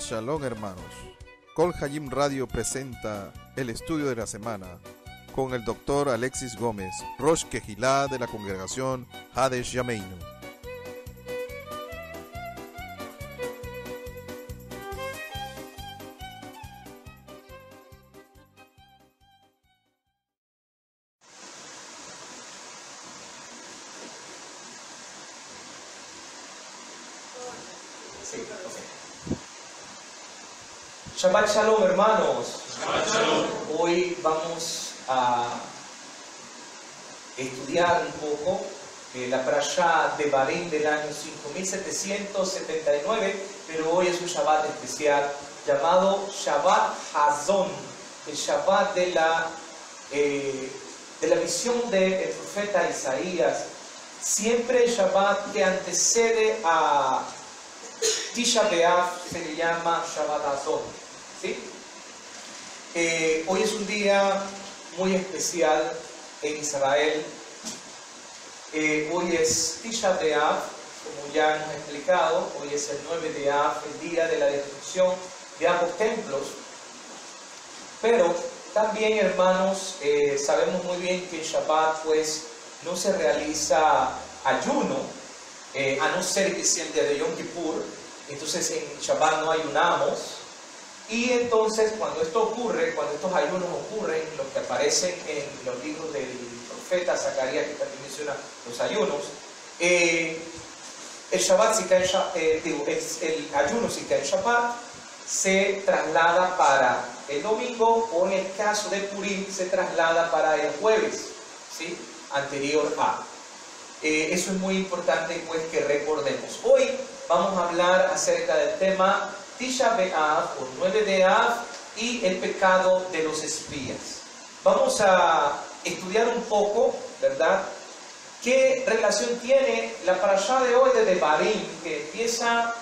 Shalom, hermanos. Kol Hayim Radio presenta el estudio de la semana con el doctor Alexis Gómez, Rosh Kehilá de la congregación Hades Yameinu. Shabbat Shalom, hermanos. Shabbat Shalom. Hoy vamos a estudiar un poco la parashá de Devarim del año 5779, pero hoy es un Shabbat especial llamado Shabbat Hazon, el Shabbat de la visión del profeta Isaías. Siempre el Shabbat que antecede a Tisha B'Av se le llama Shabbat Hazon. ¿Sí? Hoy es un día muy especial en Israel. Hoy es Tisha B'Av, como ya hemos explicado. Hoy es el 9 de Av, el día de la destrucción de ambos templos. Pero también, hermanos, sabemos muy bien que en Shabbat pues no se realiza ayuno, a no ser que sea el día de Yom Kippur. Entonces en Shabbat no ayunamos. Y entonces cuando esto ocurre, cuando estos ayunos ocurren, los que aparecen en los libros del profeta Zacarías, que también menciona los ayunos, el Shabbat, si cae, el ayuno si cae en Shabbat, se traslada para el domingo, o en el caso de Purim se traslada para el jueves, ¿sí? Anterior a. Eso es muy importante pues que recordemos. Hoy vamos a hablar acerca del tema Tisha B'Av o 9 de Av y el pecado de los espías. Vamos a estudiar un poco, ¿verdad?, qué relación tiene la parashá de hoy de Devarim, que empieza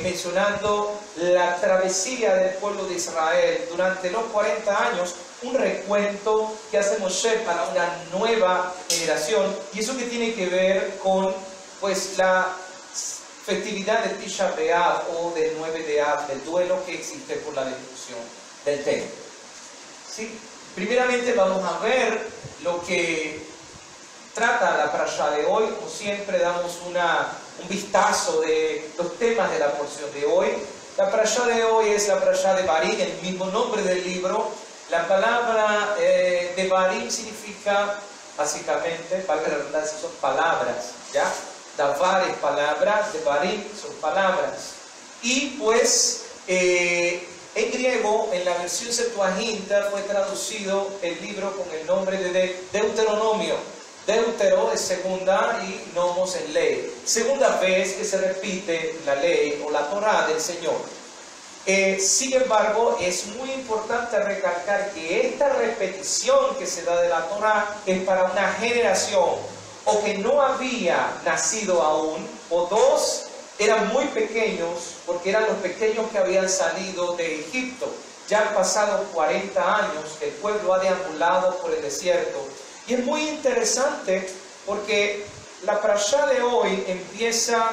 mencionando la travesía del pueblo de Israel durante los 40 años, un recuento que hace Moshe para una nueva generación, y eso que tiene que ver con pues la festividad de Tisha B'Av o del 9 de Av, del duelo que existe por la destrucción del templo. ¿Sí? Primeramente vamos a ver lo que trata la parashá de hoy. Como siempre damos un vistazo de los temas de la porción de hoy. La parashá de hoy es la parashá de Devarim, el mismo nombre del libro. La palabra Devarim significa, básicamente, valga la redundancia, son palabras, ¿ya? Davar es palabras, Devarim son palabras. Y pues en griego, en la versión Septuaginta, fue traducido el libro con el nombre de Deuteronomio. Deutero es segunda y nomos es ley. Segunda vez que se repite la ley o la Torá del Señor. Sin embargo, es muy importante recalcar que esta repetición que se da de la Torá es para una generación o que no había nacido aún, o dos, eran muy pequeños, porque eran los pequeños que habían salido de Egipto. Ya han pasado 40 años que el pueblo ha deambulado por el desierto. Y es muy interesante porque la parashá de hoy empieza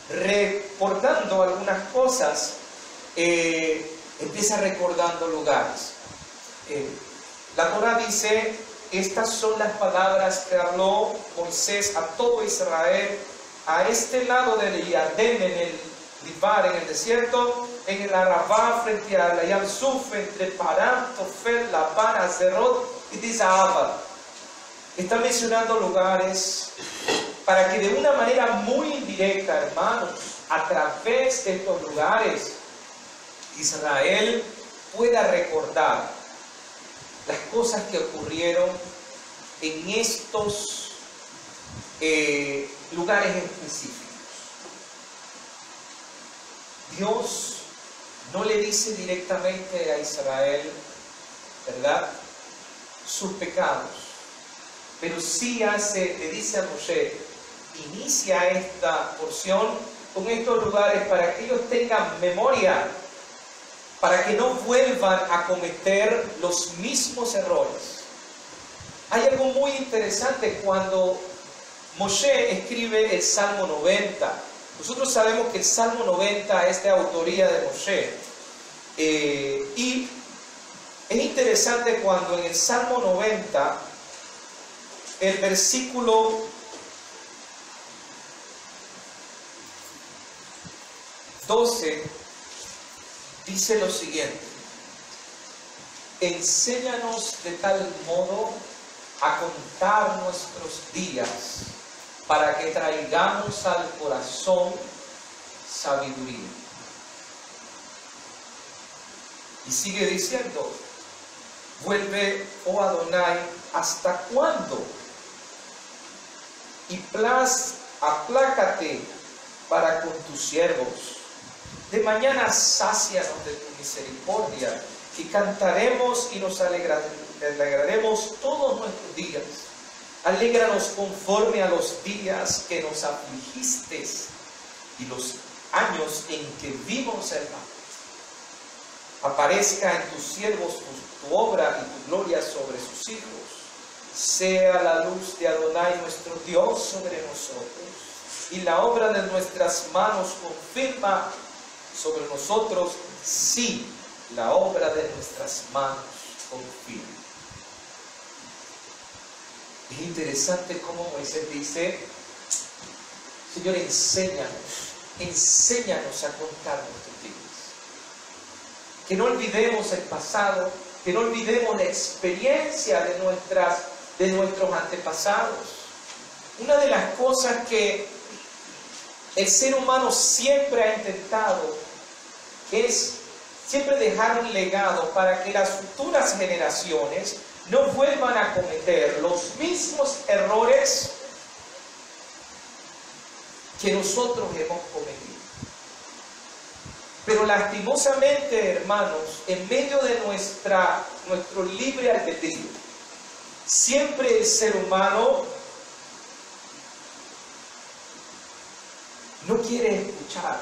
recordando algunas cosas, empieza recordando lugares. La Torá dice: estas son las palabras que habló Moisés a todo Israel a este lado del Yardén, en el Libar, en el desierto, en el Arabá, frente a la Yam Suf, entre Param, Tofel, Labán, Azerot y Dizahaba. Está mencionando lugares para que de una manera muy indirecta, hermanos, a través de estos lugares, Israel pueda recordar las cosas que ocurrieron en estos lugares específicos. Dios no le dice directamente a Israel, ¿verdad?, sus pecados, pero sí le dice a Moshe: inicia esta porción con estos lugares para que ellos tengan memoria, para que no vuelvan a cometer los mismos errores. Hay algo muy interesante cuando Moshe escribe el Salmo 90. Nosotros sabemos que el Salmo 90 es de autoría de Moshe. Y es interesante cuando en el Salmo 90, el versículo 12 dice lo siguiente: enséñanos de tal modo a contar nuestros días para que traigamos al corazón sabiduría. Y sigue diciendo: vuelve, oh Adonai, ¿hasta cuándo? Y aplácate para con tus siervos. De mañana sácianos de tu misericordia, y cantaremos y nos alegraremos todos nuestros días. Alégranos conforme a los días que nos afligiste y los años en que vimos el mal. Aparezca en tus siervos tu obra y tu gloria sobre sus hijos. Sea la luz de Adonai nuestro Dios sobre nosotros, y la obra de nuestras manos confirma sobre nosotros, sí, la obra de nuestras manos confirma. Es interesante cómo Moisés dice: Señor, enséñanos a contar nuestros días. Que no olvidemos el pasado, que no olvidemos la experiencia de nuestros antepasados. Una de las cosas que el ser humano siempre ha intentado es siempre dejar un legado para que las futuras generaciones no vuelvan a cometer los mismos errores que nosotros hemos cometido. Pero lastimosamente, hermanos, en medio de nuestro libre albedrío, siempre el ser humano no quiere escuchar.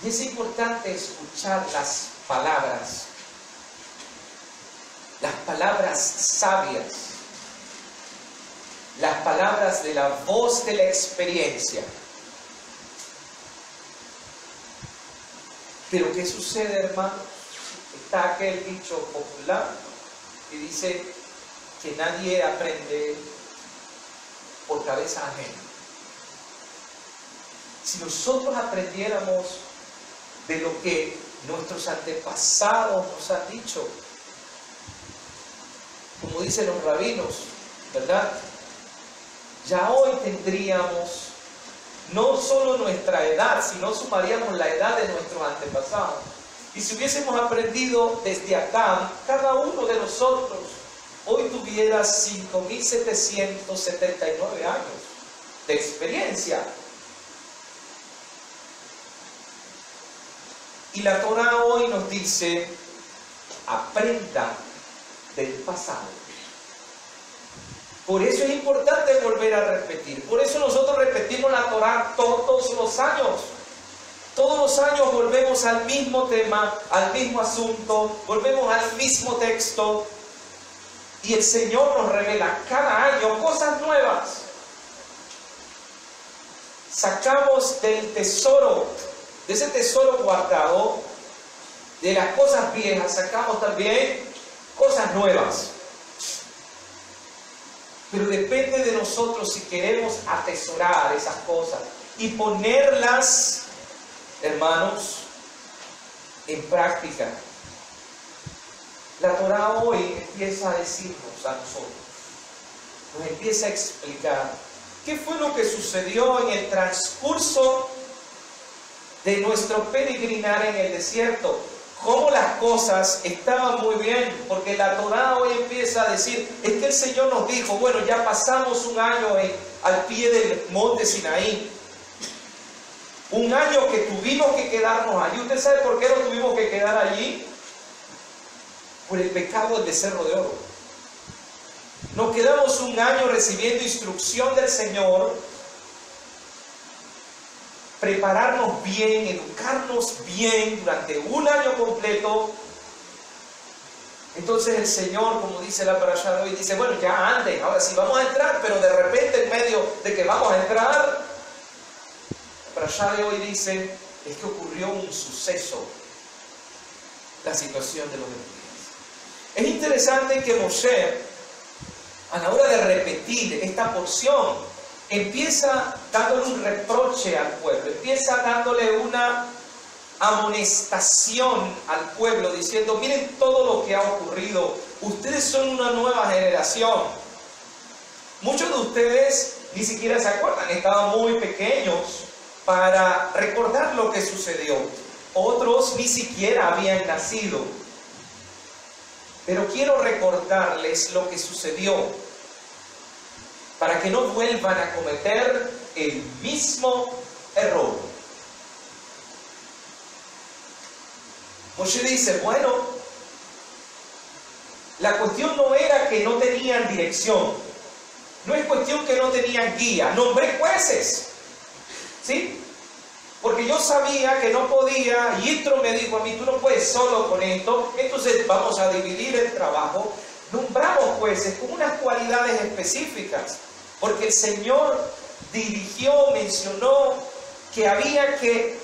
Y es importante escuchar las palabras sabias, las palabras de la voz de la experiencia. Pero ¿qué sucede, hermanos? Está aquel dicho popular que dice que nadie aprende por cabeza ajena. Si nosotros aprendiéramos de lo que nuestros antepasados nos han dicho, como dicen los rabinos, ¿verdad? Ya hoy tendríamos no solo nuestra edad, sino sumaríamos la edad de nuestros antepasados. Y si hubiésemos aprendido desde acá, cada uno de nosotros hoy tuviera 5.779 años de experiencia. Y la Torah hoy nos dice: aprenda del pasado. Por eso es importante volver a repetir. Por eso nosotros repetimos la Torah todos los años. Todos los años volvemos al mismo tema, al mismo asunto, volvemos al mismo texto. Y el Señor nos revela cada año cosas nuevas. Sacamos del tesoro, de ese tesoro guardado, de las cosas viejas, sacamos también cosas nuevas. Pero depende de nosotros si queremos atesorar esas cosas y ponerlas, hermanos, en práctica. La Torah hoy empieza a decirnos a nosotros, nos empieza a explicar qué fue lo que sucedió en el transcurso de nuestro peregrinar en el desierto. Cómo las cosas estaban muy bien, porque la Torah hoy empieza a decir, es que el Señor nos dijo, bueno, ya pasamos un año al pie del monte Sinaí, un año que tuvimos que quedarnos allí. ¿Usted sabe por qué nos tuvimos que quedar allí? Por el pecado del becerro de oro. Nos quedamos un año recibiendo instrucción del Señor, prepararnos bien, educarnos bien durante un año completo, Entonces el Señor, como dice la parashá de hoy, dice, bueno, ya anden, ahora sí vamos a entrar, pero de repente en medio de que vamos a entrar, la parashá de hoy dice, es que ocurrió un suceso, la situación de los espías. Es interesante que Moshe, a la hora de repetir esta porción, empieza dándole un reproche al pueblo, empieza dándole una amonestación al pueblo, diciendo, miren todo lo que ha ocurrido, ustedes son una nueva generación. Muchos de ustedes ni siquiera se acuerdan, estaban muy pequeños para recordar lo que sucedió. Otros ni siquiera habían nacido. Pero quiero recordarles lo que sucedió para que no vuelvan a cometer el mismo error. Moshe dice, bueno, la cuestión no era que no tenían dirección, no es cuestión que no tenían guía, nombré jueces, ¿sí? Porque yo sabía que no podía, y Yitro me dijo a mí, tú no puedes solo con esto, entonces vamos a dividir el trabajo. Nombramos jueces con unas cualidades específicas, porque el Señor dirigió, mencionó que había que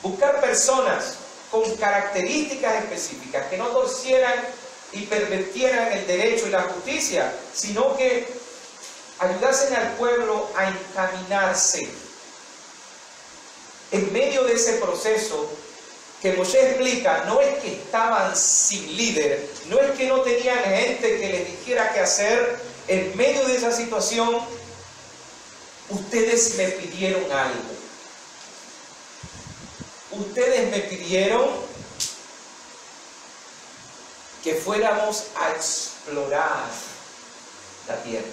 buscar personas con características específicas, que no torcieran y pervirtieran el derecho y la justicia, sino que ayudasen al pueblo a encaminarse. En medio de ese proceso que Moshe explica, no es que estaban sin líder, no es que no tenían gente que les dijera qué hacer. En medio de esa situación, ustedes me pidieron algo. Ustedes me pidieron que fuéramos a explorar la tierra.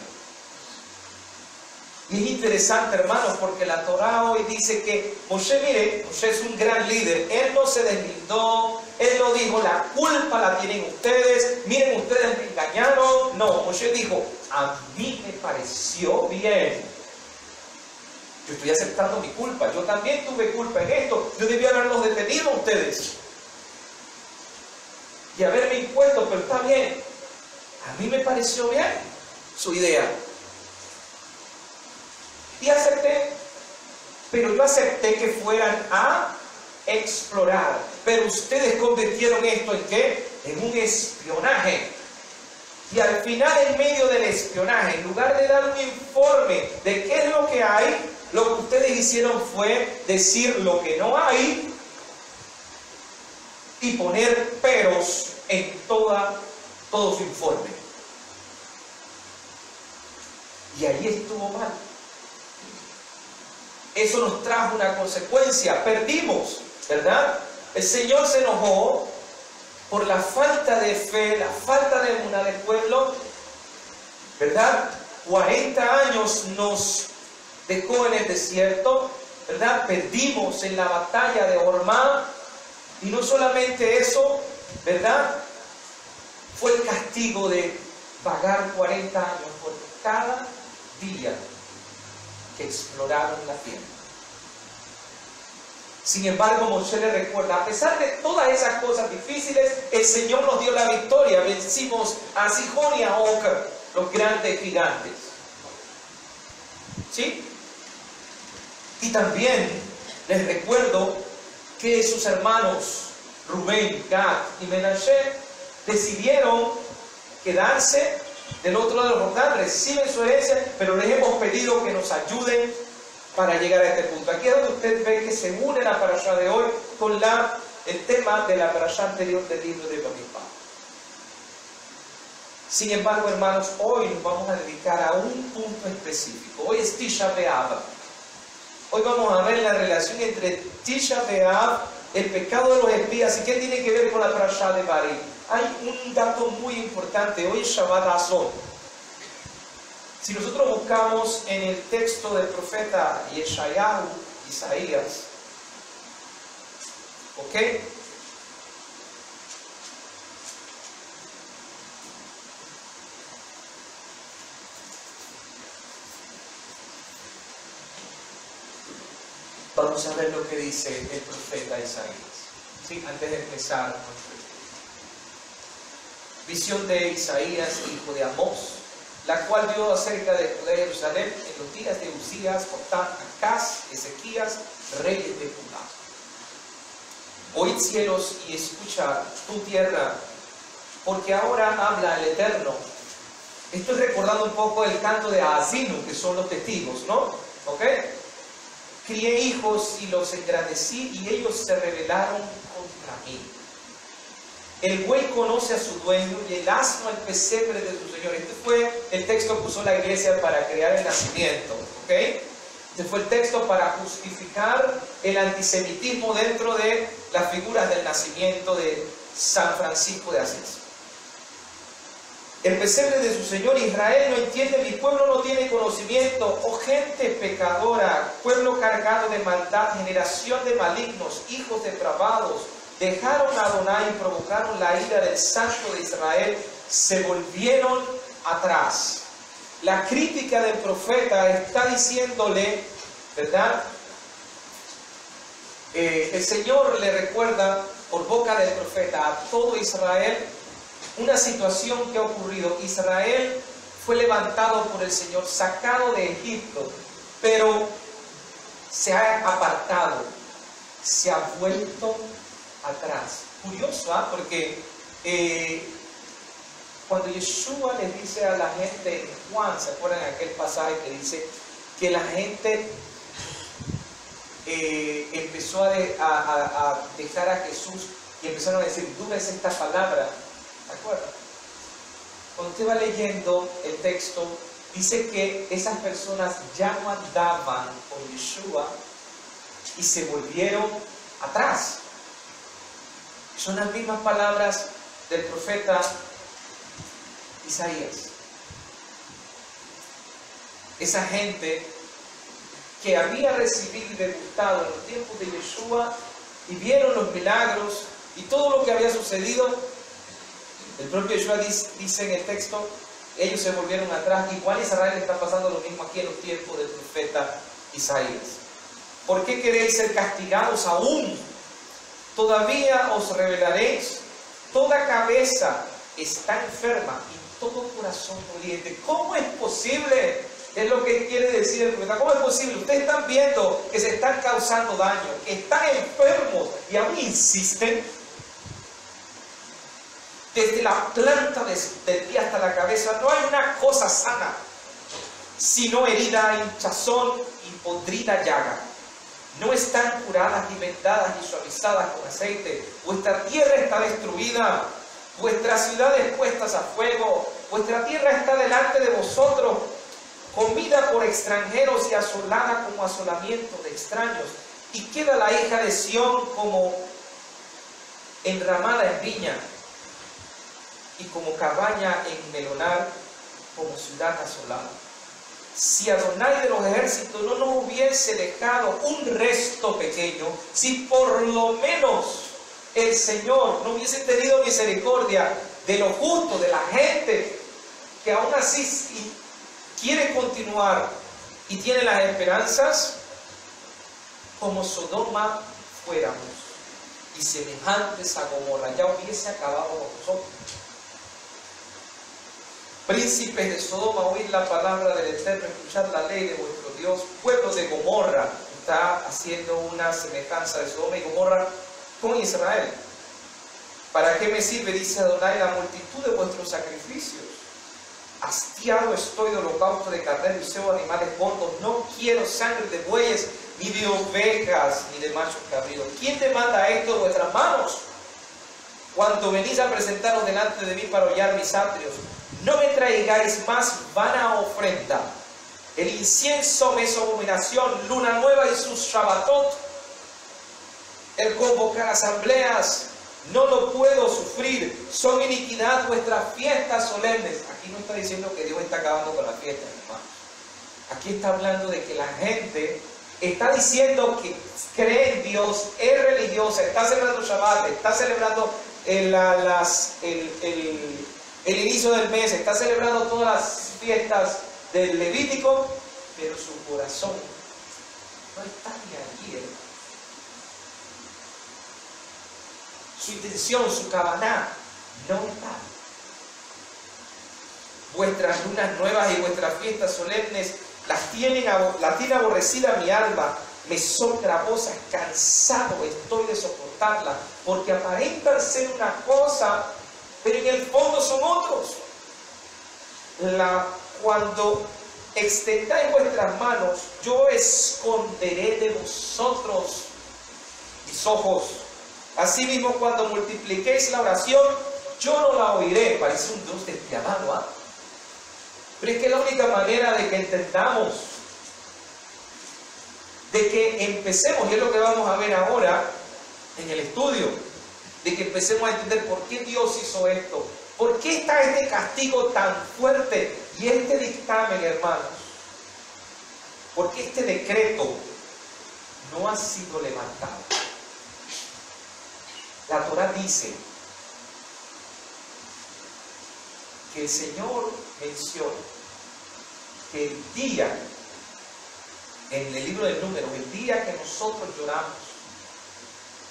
Y es interesante, hermanos, porque la Torá hoy dice que Moshe, mire, Moshe es un gran líder. Él no se deslindó, él no dijo, la culpa la tienen ustedes, miren, ustedes me engañaron. No, Moshe dijo, a mí me pareció bien. Yo estoy aceptando mi culpa. Yo también tuve culpa en esto. Yo debía haberlos detenido a ustedes y haberme impuesto, pero está bien. A mí me pareció bien su idea. Y acepté. Pero yo acepté que fueran a explorar. Pero ustedes convirtieron esto ¿en qué? En un espionaje. Y al final, en medio del espionaje, en lugar de dar un informe de qué es lo que hay, lo que ustedes hicieron fue decir lo que no hay y poner peros en todo su informe. Y ahí estuvo mal. Eso nos trajo una consecuencia. Perdimos, ¿verdad? El Señor se enojó por la falta de fe, la falta de emuná del pueblo, ¿verdad? 40 años nos dejó en el desierto, ¿verdad? Perdimos en la batalla de Hormá, y no solamente eso, ¿verdad? Fue el castigo de pagar 40 años por cada día que exploraron la tierra. Sin embargo, Moshe le recuerda, a pesar de todas esas cosas difíciles, el Señor nos dio la victoria. Vencimos a Sihón y a Og, los grandes gigantes. ¿Sí? Y también les recuerdo que sus hermanos Rubén, Gad y Menashe decidieron quedarse del otro lado del Jordán, reciben su herencia, pero les hemos pedido que nos ayuden para llegar a este punto. Aquí es donde usted ve que se une la parashá de hoy con el tema de la parashá anterior del libro de Bamidbar. Sin embargo, hermanos, hoy nos vamos a dedicar a un punto específico. Hoy es Tisha B'Av. Hoy vamos a ver la relación entre Tisha B'Av, el pecado de los espías, y qué tiene que ver con la parashá de Barí. Hay un dato muy importante. Hoy es Shabbat Azot. Si nosotros buscamos en el texto del profeta Yeshayahu, Isaías, ¿ok? Vamos a ver lo que dice el profeta Isaías, ¿sí? Antes de empezar nuestro estudio. visión de Isaías, hijo de Amós, la cual dio acerca de Jerusalén en los días de Uzías, Jotam, Acaz, Ezequías, reyes de Judá. Oíd cielos y escucha tu tierra, porque ahora habla el Eterno. Estoy recordando un poco el canto de Azinu, que son los testigos, ¿no? ¿Ok? Crié hijos y los engrandecí y ellos se rebelaron contra mí. El buey conoce a su dueño y el asno al pesebre de su señor. Este fue el texto que usó la iglesia para crear el nacimiento, ¿ok? Este fue el texto para justificar el antisemitismo dentro de las figuras del nacimiento de San Francisco de Asís. El pesebre de su Señor. Israel no entiende, mi pueblo no tiene conocimiento. Oh gente pecadora, pueblo cargado de maldad, generación de malignos, hijos depravados, dejaron a Adonai y provocaron la ira del Santo de Israel, se volvieron atrás. La crítica del profeta está diciéndole, ¿verdad? El Señor le recuerda por boca del profeta a todo Israel una situación que ha ocurrido. Israel fue levantado por el Señor, sacado de Egipto, pero se ha apartado, se ha vuelto atrás. Curioso, ¿ah? Porque cuando Yeshua les dice a la gente en Juan, ¿se acuerdan de aquel pasaje que dice que la gente empezó a dejar a Jesús y empezaron a decir, dura es esta palabra? ¿De acuerdo? Cuando usted va leyendo el texto, dice que esas personas ya no andaban con Yeshua y se volvieron atrás. Son las mismas palabras del profeta Isaías. Esa gente que había recibido y degustado en los tiempos de Yeshua y vieron los milagros y todo lo que había sucedido. El propio Yeshua dice en el texto, ellos se volvieron atrás. Igual a Israel está pasando lo mismo aquí en los tiempos del profeta Isaías. ¿Por qué queréis ser castigados aún? Todavía os rebelaréis. Toda cabeza está enferma y todo corazón doliente. ¿Cómo es posible? Es lo que quiere decir el profeta. ¿Cómo es posible? Ustedes están viendo que se están causando daño, que están enfermos y aún insisten. Desde la planta del pie hasta la cabeza no hay una cosa sana, sino herida, hinchazón y podrida llaga. No están curadas, ni vendadas, ni suavizadas con aceite. Vuestra tierra está destruida, vuestras ciudades puestas a fuego, vuestra tierra está delante de vosotros, comida por extranjeros y asolada como asolamiento de extraños. Y queda la hija de Sión como enramada en viña, y como cabaña en melonar, como ciudad asolada. Si Adonai de los ejércitos no nos hubiese dejado un resto pequeño, si por lo menos el Señor no hubiese tenido misericordia de lo justo, de la gente que aún así quiere continuar y tiene las esperanzas, como Sodoma fuéramos, y semejantes a Gomorra, ya hubiese acabado con nosotros. Príncipes de Sodoma, oíd la palabra del Eterno, escuchad la ley de vuestro Dios. Pueblo de Gomorra, está haciendo una semejanza de Sodoma y Gomorra con Israel. ¿Para qué me sirve, dice Adonai, la multitud de vuestros sacrificios? Hastiado estoy de holocausto de carnero y cebo de animales gordos. No quiero sangre de bueyes, ni de ovejas, ni de machos cabríos. ¿Quién te manda esto de vuestras manos? Cuando venís a presentaros delante de mí para hollar mis atrios, no me traigáis más vana ofrenda. El incienso me es abominación, luna nueva y sus Shabbatot. El convocar asambleas, no lo puedo sufrir. Son iniquidad vuestras fiestas solemnes. Aquí no está diciendo que Dios está acabando con las fiestas, hermanos. Aquí está hablando de que la gente está diciendo que cree en Dios, es religiosa, está celebrando Shabbat, está celebrando el inicio del mes, está celebrando todas las fiestas del Levítico, pero su corazón no está ni allí. Su intención, su kavaná, no está. Vuestras lunas nuevas y vuestras fiestas solemnes las tiene aborrecida mi alma. Me son gravosas, cansado estoy de soportarlas, porque aparentan ser una cosa, pero en el fondo son otros. Cuando extendáis vuestras manos, yo esconderé de vosotros mis ojos. Asimismo, cuando multipliquéis la oración, yo no la oiré. Parece un Dios despiadado, ¿ah? Pero es que la única manera de que entendamos, de que empecemos, y es lo que vamos a ver ahora en el estudio, de que empecemos a entender por qué Dios hizo esto, por qué está este castigo tan fuerte y este dictamen, hermanos, por qué este decreto no ha sido levantado. La Torá dice que el Señor menciona que el día, en el libro de Números, el día que nosotros lloramos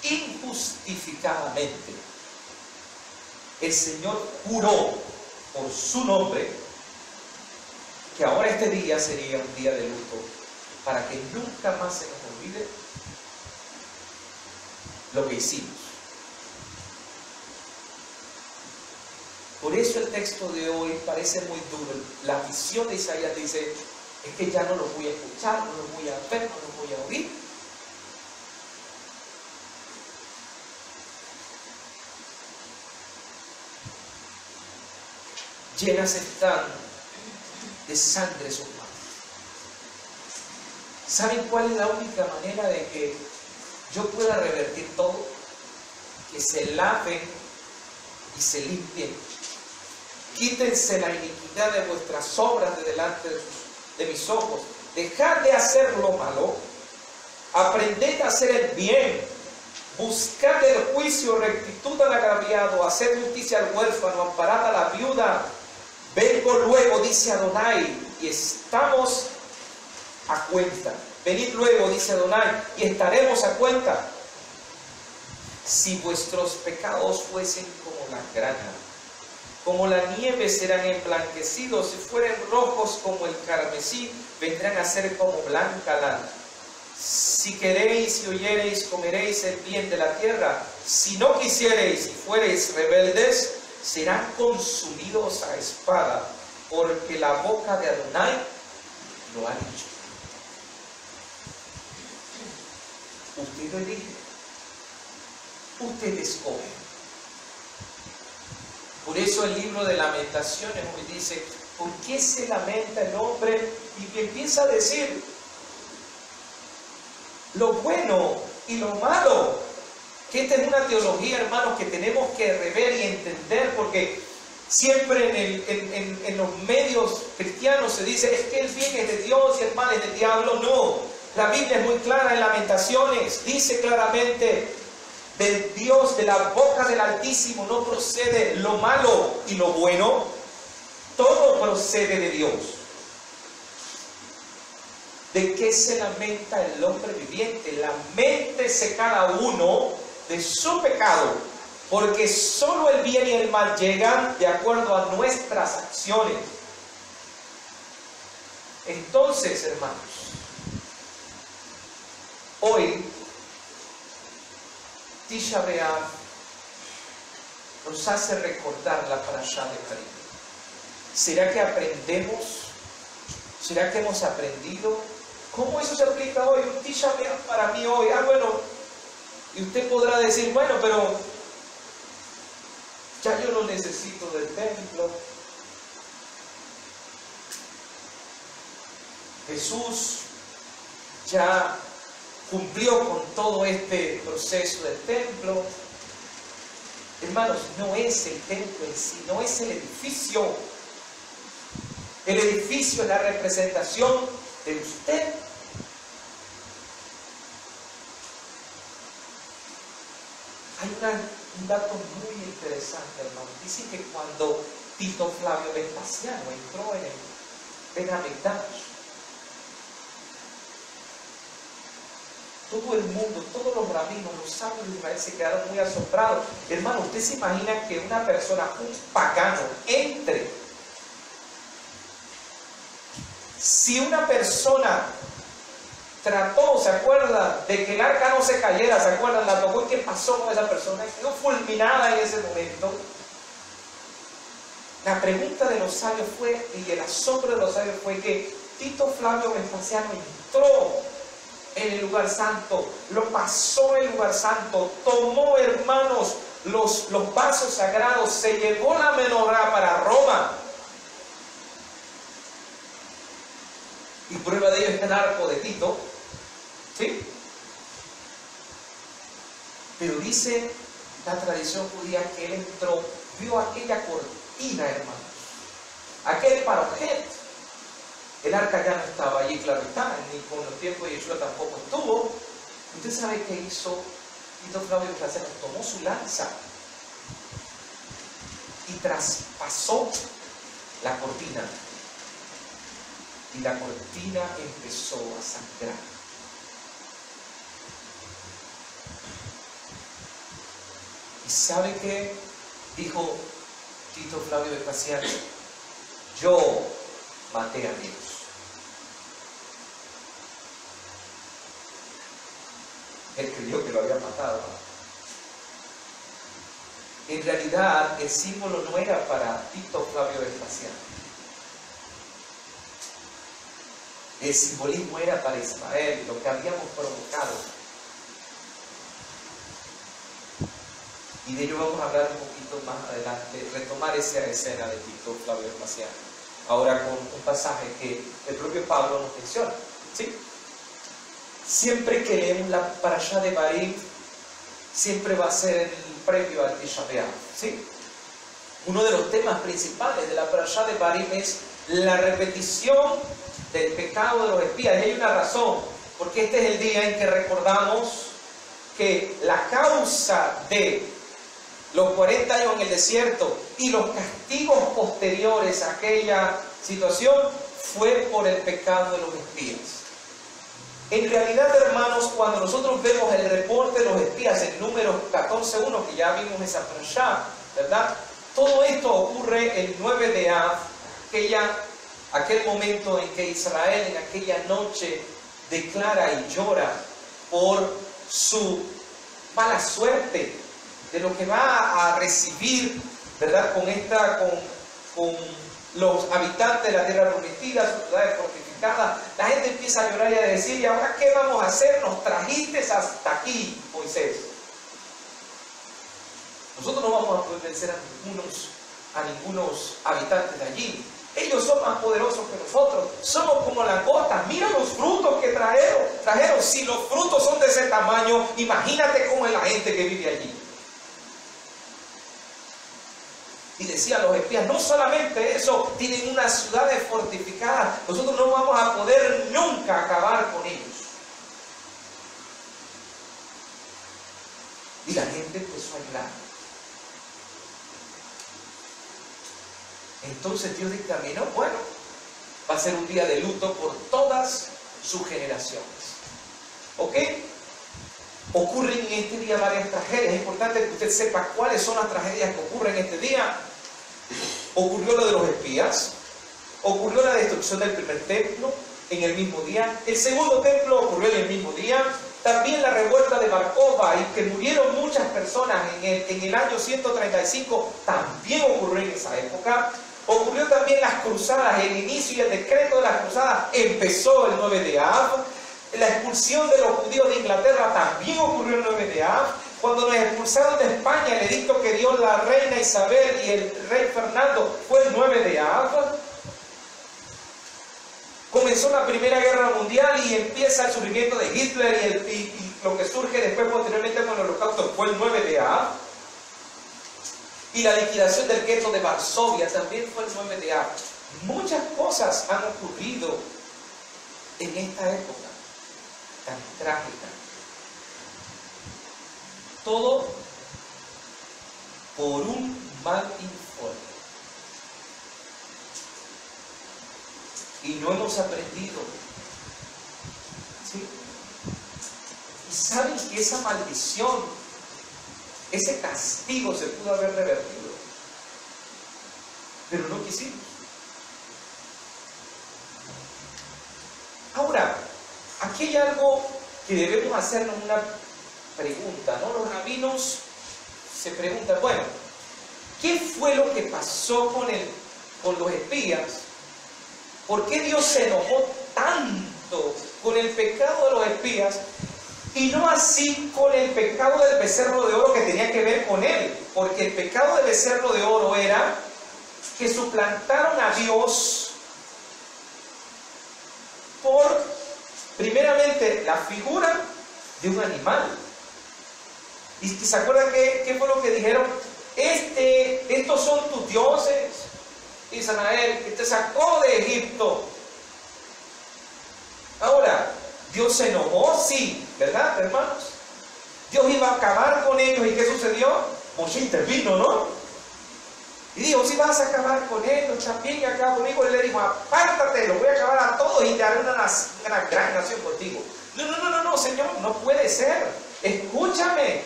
injustificadamente, el Señor juró por su nombre que ahora este día sería un día de luto, para que nunca más se nos olvide lo que hicimos. Por eso el texto de hoy parece muy duro. La visión de Isaías dice, es que ya no los voy a escuchar, no los voy a ver, no los voy a oír. Llenas están de sangre sus manos. ¿Saben cuál es la única manera de que yo pueda revertir todo? Que se laven y se limpien. Quítense la iniquidad de vuestras obras de delante de mis ojos. Dejad de hacer lo malo. Aprended a hacer el bien. Buscad el juicio, rectitud al agraviado. Haced justicia al huérfano. Amparad a la viuda. Vengo luego, dice Adonai, y estamos a cuenta. Venid luego, dice Adonai, y estaremos a cuenta. Si vuestros pecados fuesen como la grana, como la nieve serán emblanquecidos, si fueren rojos como el carmesí, vendrán a ser como blanca lana. Si queréis y oyereis, comeréis el bien de la tierra. Si no quisiereis y fuereis rebeldes, serán consumidos a espada, porque la boca de Adonai lo ha dicho. Usted lo elige, usted escoge. Por eso el libro de Lamentaciones hoy dice, ¿por qué se lamenta el hombre? Y empieza a decir lo bueno y lo malo. Que esta es una teología, hermanos, que tenemos que rever y entender, porque siempre en los medios cristianos se dice, es que el bien es de Dios y el mal es del diablo. No, la Biblia es muy clara en Lamentaciones, dice claramente, del Dios, de la boca del Altísimo no procede lo malo y lo bueno, todo procede de Dios. ¿De qué se lamenta el hombre viviente? Laméntese cada uno de su pecado, porque solo el bien y el mal llegan de acuerdo a nuestras acciones. Entonces, hermanos, hoy Tisha B'Av nos hace recordar la parashá de Karim. ¿Será que aprendemos? ¿Será que hemos aprendido? ¿Cómo eso se aplica hoy? Un Tisha B'Av para mí hoy. Bueno, y usted podrá decir, bueno, pero ya yo no necesito del templo. Jesús ya cumplió con todo este proceso del templo. Hermanos, no es el templo en sí, no es el edificio. El edificio es la representación de usted. Hay un dato muy interesante, hermano. Dice que cuando Tito Flavio Vespasiano entró en el Benamigdash, todo el mundo, todos los rabinos, los sabios de Israel se quedaron muy asombrados. Hermano, ¿usted se imagina que una persona, un pagano, entre Si una persona trató, ¿se acuerdan? De que el arca no se cayera, ¿se acuerdan? La tocó y ¿qué pasó con esa persona? Quedó fulminada en ese momento. La pregunta de los sabios fue, y el asombro de los sabios fue que Tito Flavio Vespasiano entró en el lugar santo, lo pasó en el lugar santo, tomó, hermanos, los vasos sagrados, se llevó la menorá para Roma. Y prueba de ello es el arco de Tito, ¿sí? Pero dice la tradición judía que él entró, vio aquella cortina, hermanos, aquel parojet. El arca ya no estaba allí, claro está, ni con los tiempos de Yeshua tampoco estuvo. ¿Usted sabe qué hizo Tito Flavio Vespasiano? Tomó su lanza y traspasó la cortina. Y la cortina empezó a sangrar. ¿Y sabe qué dijo Tito Flavio Vespasiano? Yo maté a Dios. Él creyó que lo había matado. En realidad, el símbolo no era para Tito Flavio Vespasiano. El simbolismo era para Israel, lo que habíamos provocado. Y de ello vamos a hablar un poquito más adelante, retomar esa escena de Tito Flavio Vespasiano. Ahora con un pasaje que el propio Pablo nos menciona, ¿sí? Siempre que leemos la parashá de Barim, siempre va a ser el previo al Tisha B'Av, ¿sí? Uno de los temas principales de la parashá de Barim es la repetición del pecado de los espías. Y hay una razón, porque este es el día en que recordamos que la causa de los 40 años en el desierto y los castigos posteriores a aquella situación fue por el pecado de los espías. En realidad, hermanos, cuando nosotros vemos el reporte de los espías en Números 14:1, que ya vimos esa parashá, ¿verdad? Todo esto ocurre el 9 de Av, aquel momento en que Israel en aquella noche declara y llora por su mala suerte, de lo que va a recibir, ¿verdad? Con los habitantes de la tierra prometida, sus ciudades fortificadas. La gente empieza a llorar y a decir, ¿y ahora qué vamos a hacer? Nos trajiste hasta aquí, Moisés. Nosotros no vamos a poder vencer a ningunos habitantes de allí. Ellos son más poderosos que nosotros. Somos como langostas. Mira los frutos que trajeron. Si los frutos son de ese tamaño, imagínate cómo es la gente que vive allí. Y decían los espías, no solamente eso, tienen unas ciudades fortificadas. Nosotros no vamos a poder nunca acabar con ellos. Y la gente empezó a llorar. Entonces Dios dictaminó, bueno, va a ser un día de luto por todas sus generaciones. ¿Ok? Ocurren en este día varias tragedias. Es importante que usted sepa cuáles son las tragedias que ocurren en este día. Ocurrió lo de los espías. Ocurrió la destrucción del primer templo en el mismo día. El segundo templo ocurrió en el mismo día. También la revuelta de Bar Kokhba, y que murieron muchas personas en el año 135, también ocurrió en esa época. Ocurrió también las cruzadas. El inicio y el decreto de las cruzadas empezó el 9 de Av. La expulsión de los judíos de Inglaterra también ocurrió el 9 de Av. Cuando nos expulsaron de España, el edicto que dio la reina Isabel y el rey Fernando fue el 9 de Av. Comenzó la Primera Guerra Mundial y empieza el surgimiento de Hitler y lo que surge después posteriormente con el Holocausto fue el 9 de Av. Y la liquidación del gueto de Varsovia también fue el 9 de Av. Muchas cosas han ocurrido en esta época tan trágica. Todo por un mal informe. Y no hemos aprendido. ¿Sí? Y saben que esa maldición, ese castigo se pudo haber revertido. Pero no quisimos. Ahora, aquí hay algo que debemos hacernos una pregunta, ¿no? Los rabinos se preguntan, bueno, ¿qué fue lo que pasó con los espías? ¿Por qué Dios se enojó tanto con el pecado de los espías y no así con el pecado del becerro de oro que tenía que ver con él? Porque el pecado del becerro de oro era que suplantaron a Dios por, primeramente, la figura de un animal. ¿Y se acuerdan qué fue lo que dijeron? Estos son tus dioses, Israel, que te sacó de Egipto. Ahora, ¿Dios se enojó? Sí, ¿verdad, hermanos? Dios iba a acabar con ellos. ¿Y qué sucedió? Moshe intervino, ¿no? Y dijo, si vas a acabar con ellos, también acaba conmigo. Él le dijo, apártate, los voy a acabar a todos y te haré una gran nación contigo. No, Señor, no puede ser. Escúchame.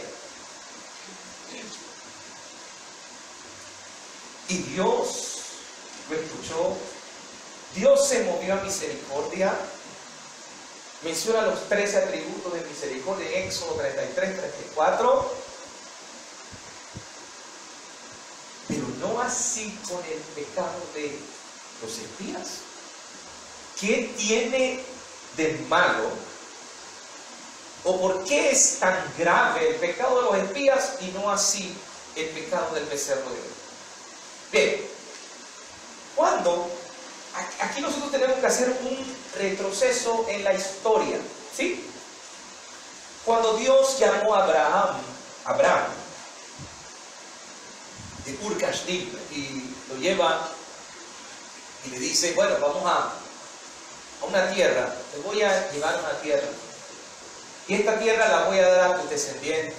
Y Dios lo escuchó. Dios se movió a misericordia. Menciona los 13 atributos de misericordia en Éxodo 33, 34. Pero no así con el pecado de los espías. ¿Qué tiene de malo? ¿O por qué es tan grave el pecado de los espías y no así el pecado del becerro de oro? Bien, aquí nosotros tenemos que hacer un retroceso en la historia, ¿sí? Cuando Dios llamó a Abraham de Ur Kasdim, y lo lleva y le dice, bueno, vamos a una tierra, te voy a llevar a una tierra, y esta tierra la voy a dar a tus descendientes.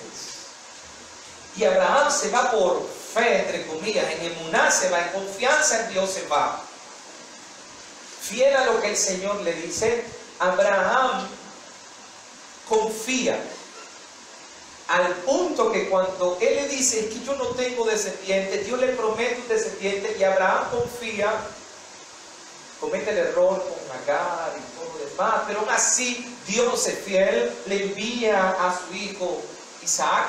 Y Abraham se va por fe, entre comillas, en emuná se va, en confianza en Dios se va. Fiel a lo que el Señor le dice, Abraham confía al punto que cuando él le dice, es que yo no tengo descendientes, Dios le promete un descendiente, y Abraham confía, comete el error con Agar y todo lo demás, pero aún así Dios es fiel, le envía a su hijo Isaac.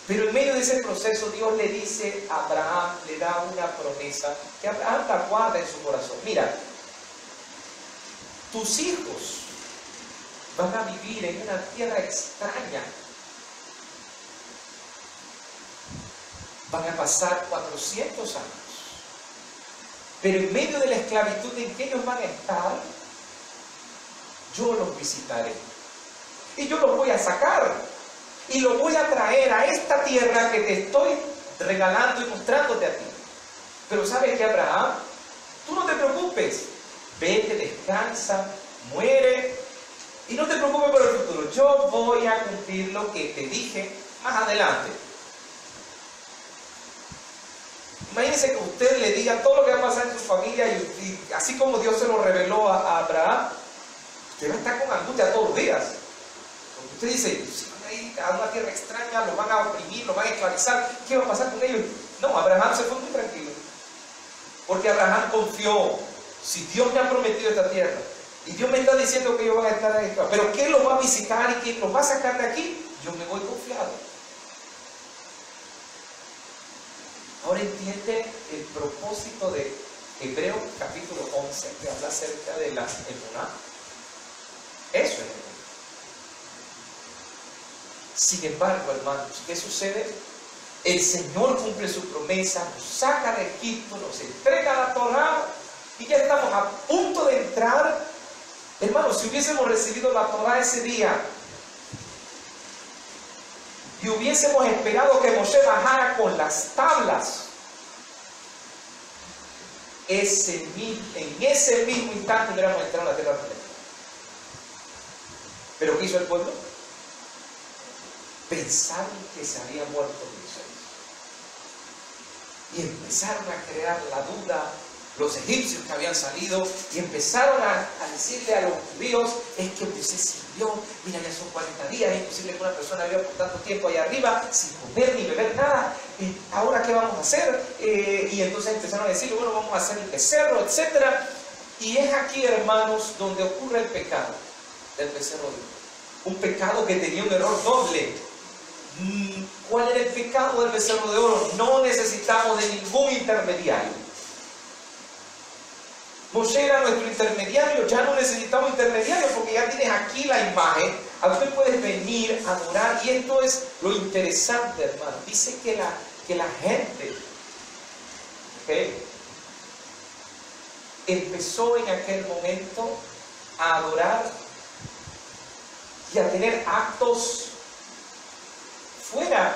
Pero en medio de ese proceso Dios le dice a Abraham, le da una promesa que Abraham la guarda en su corazón. Mira, tus hijos van a vivir en una tierra extraña. Van a pasar 400 años. Pero en medio de la esclavitud en que ellos van a estar, yo los visitaré. Y yo los voy a sacar. Y los voy a traer a esta tierra que te estoy regalando y mostrándote a ti. Pero ¿sabes qué, Abraham? Tú no te preocupes. Vete, descansa, muere. Y no te preocupes por el futuro. Yo voy a cumplir lo que te dije más adelante. Imagínense que usted le diga todo lo que va a pasar en su familia y así como Dios se lo reveló a Abraham, usted va a estar con angustia todos los días. Porque usted dice, si van a ir a una tierra extraña, los van a oprimir, los van a esclavizar, ¿qué va a pasar con ellos? No, Abraham se fue muy tranquilo. Porque Abraham confió, si Dios me ha prometido esta tierra, y Dios me está diciendo que ellos van a estar ahí, pero ¿quién los va a visitar y quién los va a sacar de aquí? Yo me voy confiado. Ahora entiende el propósito de Hebreos capítulo 11, que habla acerca de la emuná. Eso es. Sin embargo, hermanos, ¿qué sucede? El Señor cumple su promesa, nos saca de Egipto, nos entrega la Torá y ya estamos a punto de entrar. Hermanos, si hubiésemos recibido la Torá ese día y hubiésemos esperado que Moshe bajara con las tablas, en ese mismo instante hubiéramos entrado en la tierra prometida. ¿Pero qué hizo el pueblo? Pensaron que se había muerto Moisés y empezaron a crear la duda. Los egipcios que habían salido y empezaron a decirle a los judíos, es que Moisés sirvió, mira, ya son 40 días, es imposible que una persona viva por tanto tiempo allá arriba sin comer ni beber nada, ahora qué vamos a hacer. Y entonces empezaron a decirle, bueno, vamos a hacer el becerro, etcétera. Y es aquí, hermanos, donde ocurre el pecado del becerro de oro. Un pecado que tenía un error doble. ¿Cuál era el pecado del becerro de oro? No necesitamos de ningún intermediario. Moshe era nuestro intermediario, ya no necesitamos intermediario porque ya tienes aquí la imagen. A usted puedes venir a adorar, y esto es lo interesante, hermano. Dice que la gente, ¿okay?, empezó en aquel momento a adorar y a tener actos fuera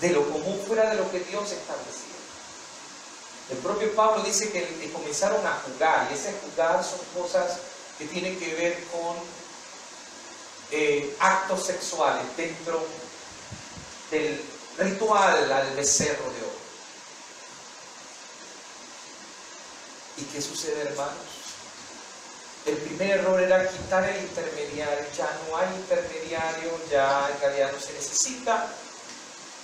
de lo común, fuera de lo que Dios establecía. El propio Pablo dice que comenzaron a jugar, y ese jugar son cosas que tienen que ver con actos sexuales dentro del ritual al becerro de oro. ¿Y qué sucede, hermanos? El primer error era quitar el intermediario. Ya no hay intermediario, ya en realidad no se necesita.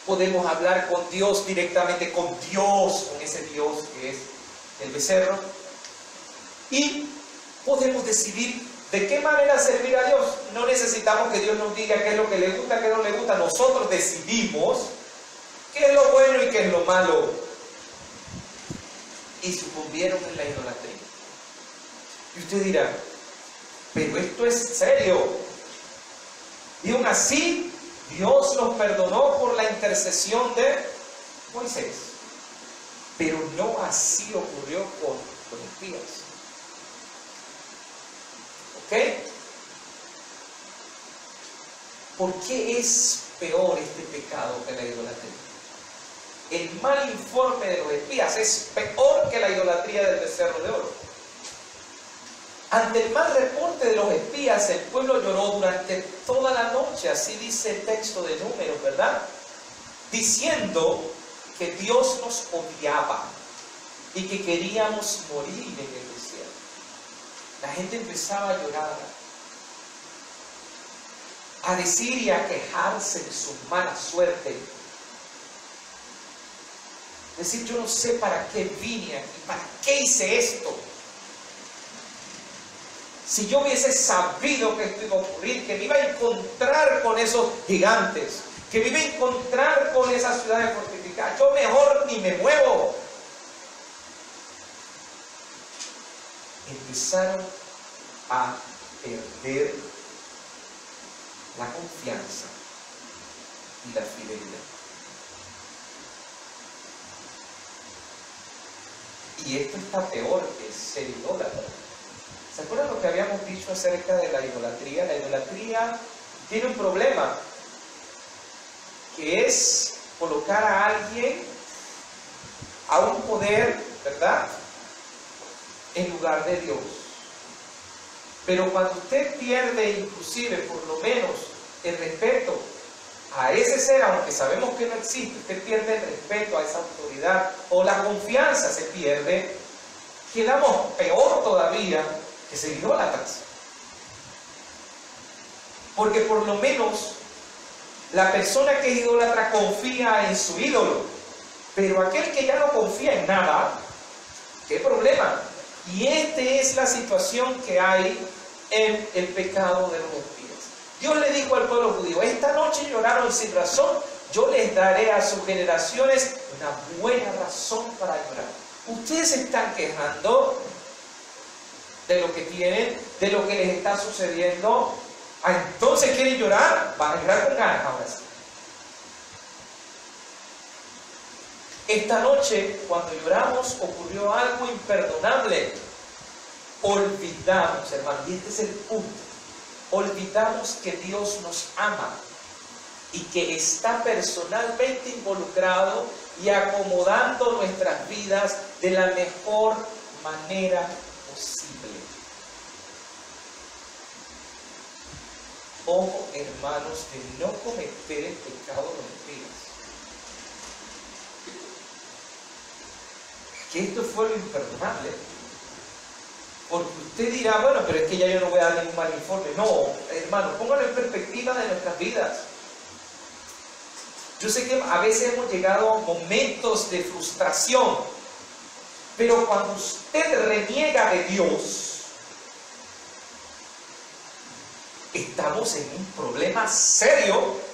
Podemos hablar con Dios directamente, con Dios, con ese Dios que es el becerro. Y podemos decidir de qué manera servir a Dios. No necesitamos que Dios nos diga qué es lo que le gusta, qué no le gusta. Nosotros decidimos qué es lo bueno y qué es lo malo. Y sucumbieron en la idolatría. Y usted dirá, pero esto es serio. Y aún así, Dios los perdonó por la intercesión de Moisés. Pero no así ocurrió con los espías. ¿Ok? ¿Por qué es peor este pecado que la idolatría? El mal informe de los espías es peor que la idolatría del becerro de oro. Ante el mal reporte de los espías, el pueblo lloró durante toda la noche, así dice el texto de Números, ¿verdad? Diciendo que Dios nos odiaba y que queríamos morir en el desierto. La gente empezaba a llorar, a decir y a quejarse de su mala suerte. Decir, yo no sé para qué vine aquí, para qué hice esto. Si yo hubiese sabido que esto iba a ocurrir, que me iba a encontrar con esos gigantes, que me iba a encontrar con esas ciudades fortificadas, yo mejor ni me muevo. Empezaron a perder la confianza y la fidelidad. Y esto está peor que ser idólatra. ¿Se acuerdan lo que habíamos dicho acerca de la idolatría? La idolatría tiene un problema, que es colocar a alguien, a un poder, ¿verdad?, en lugar de Dios. Pero cuando usted pierde inclusive por lo menos el respeto a ese ser, aunque sabemos que no existe, usted pierde el respeto a esa autoridad, o la confianza se pierde, quedamos peor todavía que ser idólatras. Porque por lo menos la persona que es idólatra confía en su ídolo, pero aquel que ya no confía en nada, ¿qué problema? Y esta es la situación que hay en el pecado de los espías. Dios le dijo al pueblo judío, esta noche lloraron sin razón, yo les daré a sus generaciones una buena razón para llorar. Ustedes se están quejando de lo que tienen, de lo que les está sucediendo. Entonces quieren llorar, van a llorar con ganas ahora sí. Esta noche, cuando lloramos, ocurrió algo imperdonable. Olvidamos, hermano, y este es el punto. Olvidamos que Dios nos ama y que está personalmente involucrado y acomodando nuestras vidas de la mejor manera posible. Ojo, hermanos, de no cometer el pecado de los espías. Que esto fue lo imperdonable. Porque usted dirá, bueno, pero es que ya yo no voy a dar ningún mal informe. No, hermano, póngalo en perspectiva de nuestras vidas. Yo sé que a veces hemos llegado a momentos de frustración Pero cuando usted reniega de Dios, estamos en un problema serio.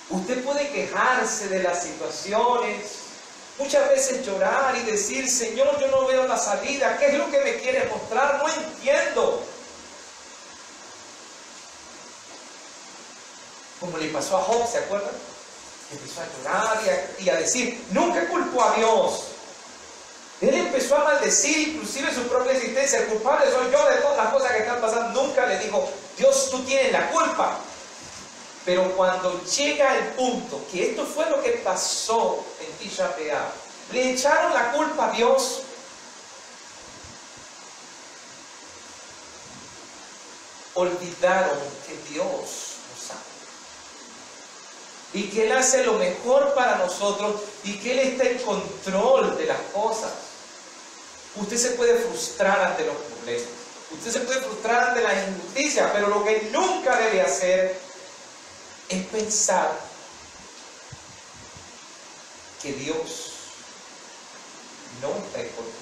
Usted puede quejarse de las situaciones, muchas veces llorar y decir, Señor, yo no veo la salida, ¿qué es lo que me quiere mostrar? No entiendo. Como le pasó a Job, ¿se acuerdan? Empezó a llorar y a decir, nunca culpó a Dios. Él empezó a maldecir inclusive su propia existencia. El culpable soy yo de todas las cosas que están pasando. Nunca le dijo, Dios, tú tienes la culpa. Pero cuando llega el punto, que esto fue lo que pasó en Tisha B'Av, le echaron la culpa a Dios. Olvidaron que Dios nos ama. Y que Él hace lo mejor para nosotros y que Él está en control de las cosas. Usted se puede frustrar ante los problemas. Usted se puede frustrar ante las injusticias, pero lo que nunca debe hacer es pensar que Dios no está en control.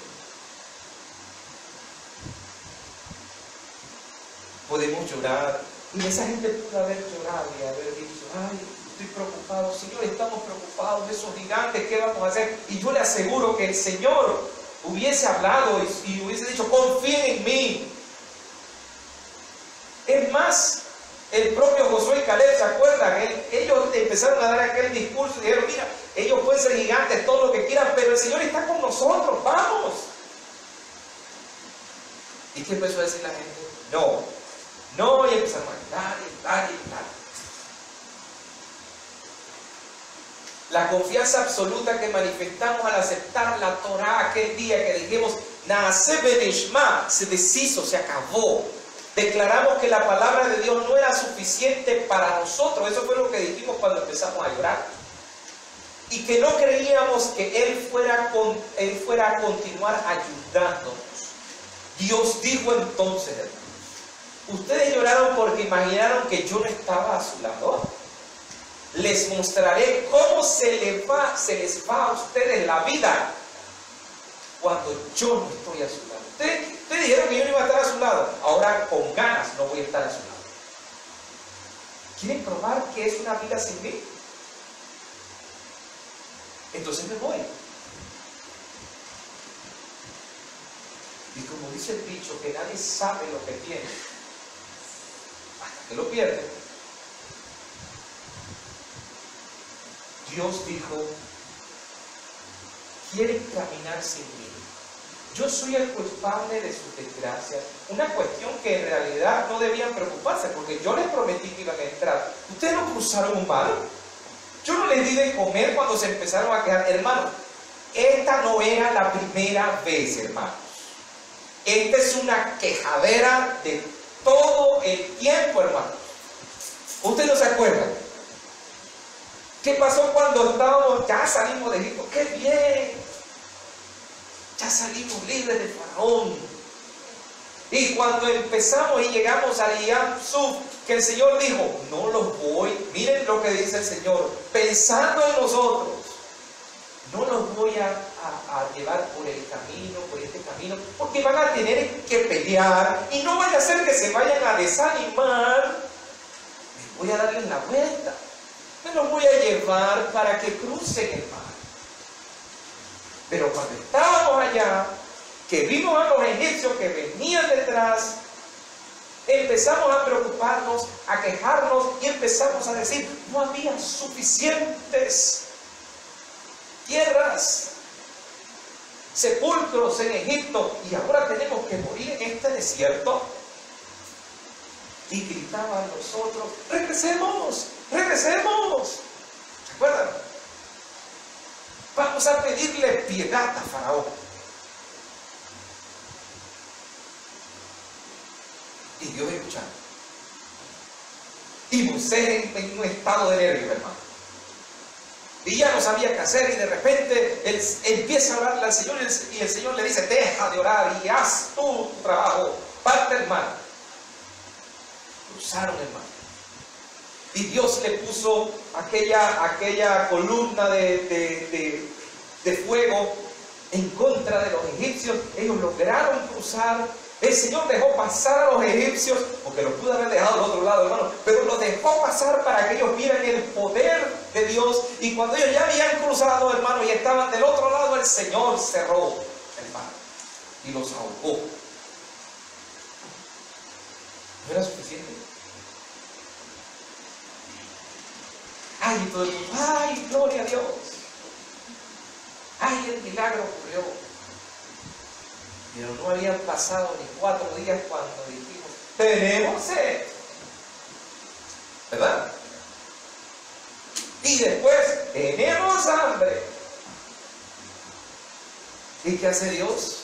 Podemos llorar, y esa gente puede haber llorado y haber dicho, ay, estoy preocupado, Señor, estamos preocupados de esos gigantes, ¿qué vamos a hacer? Y yo le aseguro que el Señor hubiese hablado y hubiese dicho, confíen en mí. Es más, el propio Josué y Caleb, ¿se acuerdan? Ellos empezaron a dar aquel discurso y dijeron, mira, ellos pueden ser gigantes, todo lo que quieran, pero el Señor está con nosotros, vamos. ¿Y qué empezó a decir la gente? No, y empezaron a gritar. La confianza absoluta que manifestamos al aceptar la Torah aquel día que dijimos, Naaseh Benishma, se deshizo, se acabó. Declaramos que la palabra de Dios no era suficiente para nosotros. Eso fue lo que dijimos cuando empezamos a llorar. Y que no creíamos que Él fuera a continuar ayudándonos. Dios dijo entonces, ustedes lloraron porque imaginaron que yo no estaba a su lado. Les mostraré cómo se les va a ustedes la vida cuando yo no estoy a su lado. Ustedes dijeron que yo no iba a estar a su lado. Ahora con ganas no voy a estar a su lado. ¿Quieren probar qué es una vida sin mí? Entonces me voy. Y como dice el dicho, que nadie sabe lo que tiene hasta que lo pierde. Dios dijo, quieren caminar sin mí. Yo soy el culpable de sus desgracias. Una cuestión que en realidad no debían preocuparse, porque yo les prometí que iban a entrar. Ustedes no cruzaron un mar. Yo no les di de comer cuando se empezaron a quedar. Hermanos, esta no era la primera vez, hermanos. Esta es una quejadera de todo el tiempo, hermanos. ¿Ustedes no se acuerdan? ¿Qué pasó cuando ya salimos de Egipto? ¡Qué bien! Ya salimos libres de Faraón. Y cuando empezamos y llegamos a Yam Suf, que el Señor dijo, no los voy, miren lo que dice el Señor, pensando en nosotros, no los voy a llevar por este camino, porque van a tener que pelear y no vaya a ser que se vayan a desanimar. Les voy a darles la vuelta. Me los voy a llevar para que crucen el mar. Pero cuando estábamos allá, que vimos a los egipcios que venían detrás, empezamos a preocuparnos, a quejarnos y empezamos a decir, no había suficientes tierras, sepulcros en Egipto y ahora tenemos que morir en este desierto. Y gritaban nosotros, regresemos, regresemos. ¿Se acuerdan? Vamos a pedirle piedad a Faraón. Y Dios escuchando. Y Moisés en un estado de nervios, hermano. Y ya no sabía qué hacer y de repente él empieza a orarle al Señor y el Señor le dice, deja de orar y haz tu trabajo, parte el mar. Cruzaron el mar. Y Dios le puso aquella columna de fuego en contra de los egipcios. Ellos lograron cruzar. El Señor dejó pasar a los egipcios, porque los pudo haber dejado al otro lado, hermano, pero los dejó pasar para que ellos vieran el poder de Dios. Y cuando ellos ya habían cruzado, hermano, y estaban del otro lado, el Señor cerró el mar y los ahogó. ¿No era suficiente? Ay, todo el mundo, ay, gloria a Dios. Ay, el milagro ocurrió. Pero no habían pasado ni 4 días cuando dijimos, tenemos sed, ¿verdad? Y después, tenemos hambre. ¿Y qué hace Dios?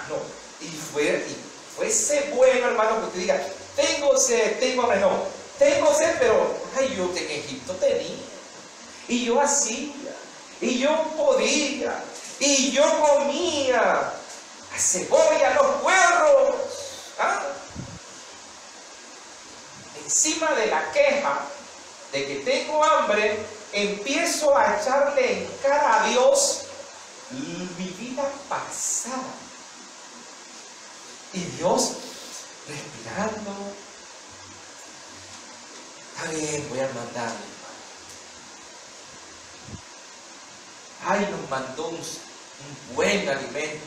No. Y fuese bueno, hermano, que usted diga, tengo sed, tengo hambre. No, tengo sed, pero, ay, yo en Egipto tenía. Y yo hacía. Y yo podía. Y yo comía. La cebolla, los puerros. Encima de la queja de que tengo hambre, empiezo a echarle en cara a Dios mi vida pasada. Y Dios respirando. Está bien, voy a mandarle. Ay, nos mandó un buen alimento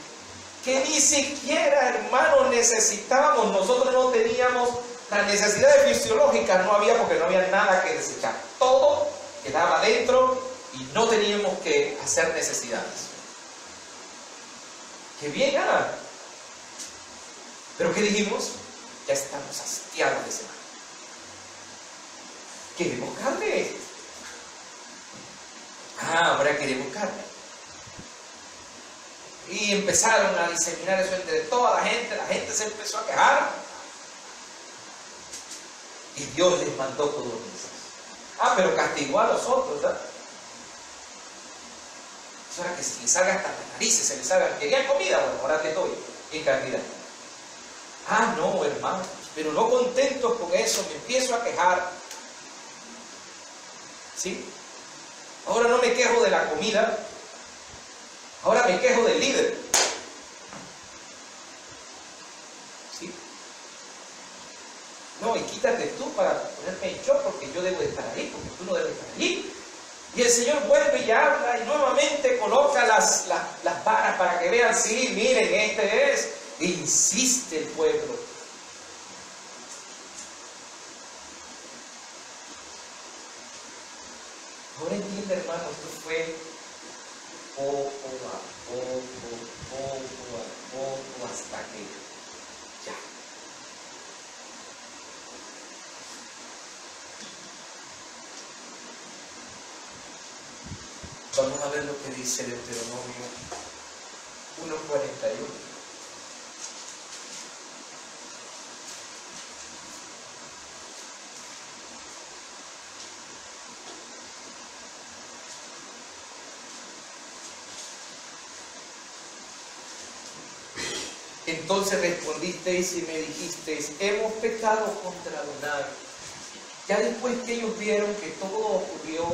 que ni siquiera, hermanos, necesitábamos. Nosotros no teníamos las necesidades fisiológicas, no había, porque no había nada que desechar. Todo quedaba dentro y no teníamos que hacer necesidades. ¡Qué bien! Pero ¿qué dijimos? Ya estamos hastiados de semana. Queremos carne. Ahora queremos carne. Y empezaron a diseminar eso entre toda la gente se empezó a quejar. Y Dios les mandó codornices. Pero castigó a los otros, ¿verdad? Eso era que se les salga hasta las narices, se les salga. ¿Querían comida? Bueno, ahora te doy en cantidad. No, hermano, pero no contentos con eso, me empiezo a quejar. ¿Sí? Ahora no me quejo de la comida. Ahora me quejo del líder. ¿Sí? No, y quítate tú para ponerme en shock, porque yo debo de estar ahí, porque tú no debes estar allí. Y el Señor vuelve y habla y nuevamente coloca las varas para que vean, sí, miren, este es. E insiste el pueblo. Ahora entiende, hermano, esto fue poco a poco hasta que ya. Vamos a ver lo que dice Deuteronomio 1:41. Entonces respondisteis y me dijisteis, hemos pecado contra Adonai. Ya después que ellos vieron que todo ocurrió,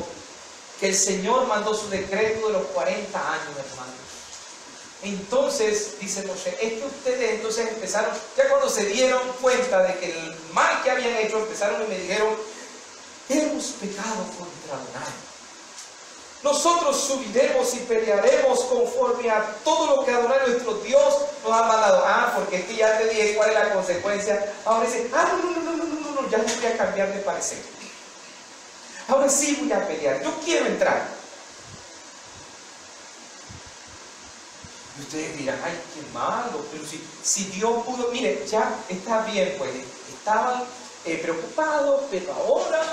que el Señor mandó su decreto de los 40 años, hermanos. Entonces, dice Moshe, es que ustedes entonces empezaron, ya cuando se dieron cuenta de que el mal que habían hecho, empezaron y me dijeron, hemos pecado contra Adonai. Nosotros subiremos y pelearemos conforme a todo lo que Adonai nuestro Dios nos ha mandado. Porque es que ya te dije cuál es la consecuencia. Ahora dice, no, ya no voy a cambiar de parecer. Ahora sí voy a pelear, yo quiero entrar. Y ustedes dirán, ay, qué malo, pero si Dios pudo, mire, ya está bien, pues, estaban preocupados, pero ahora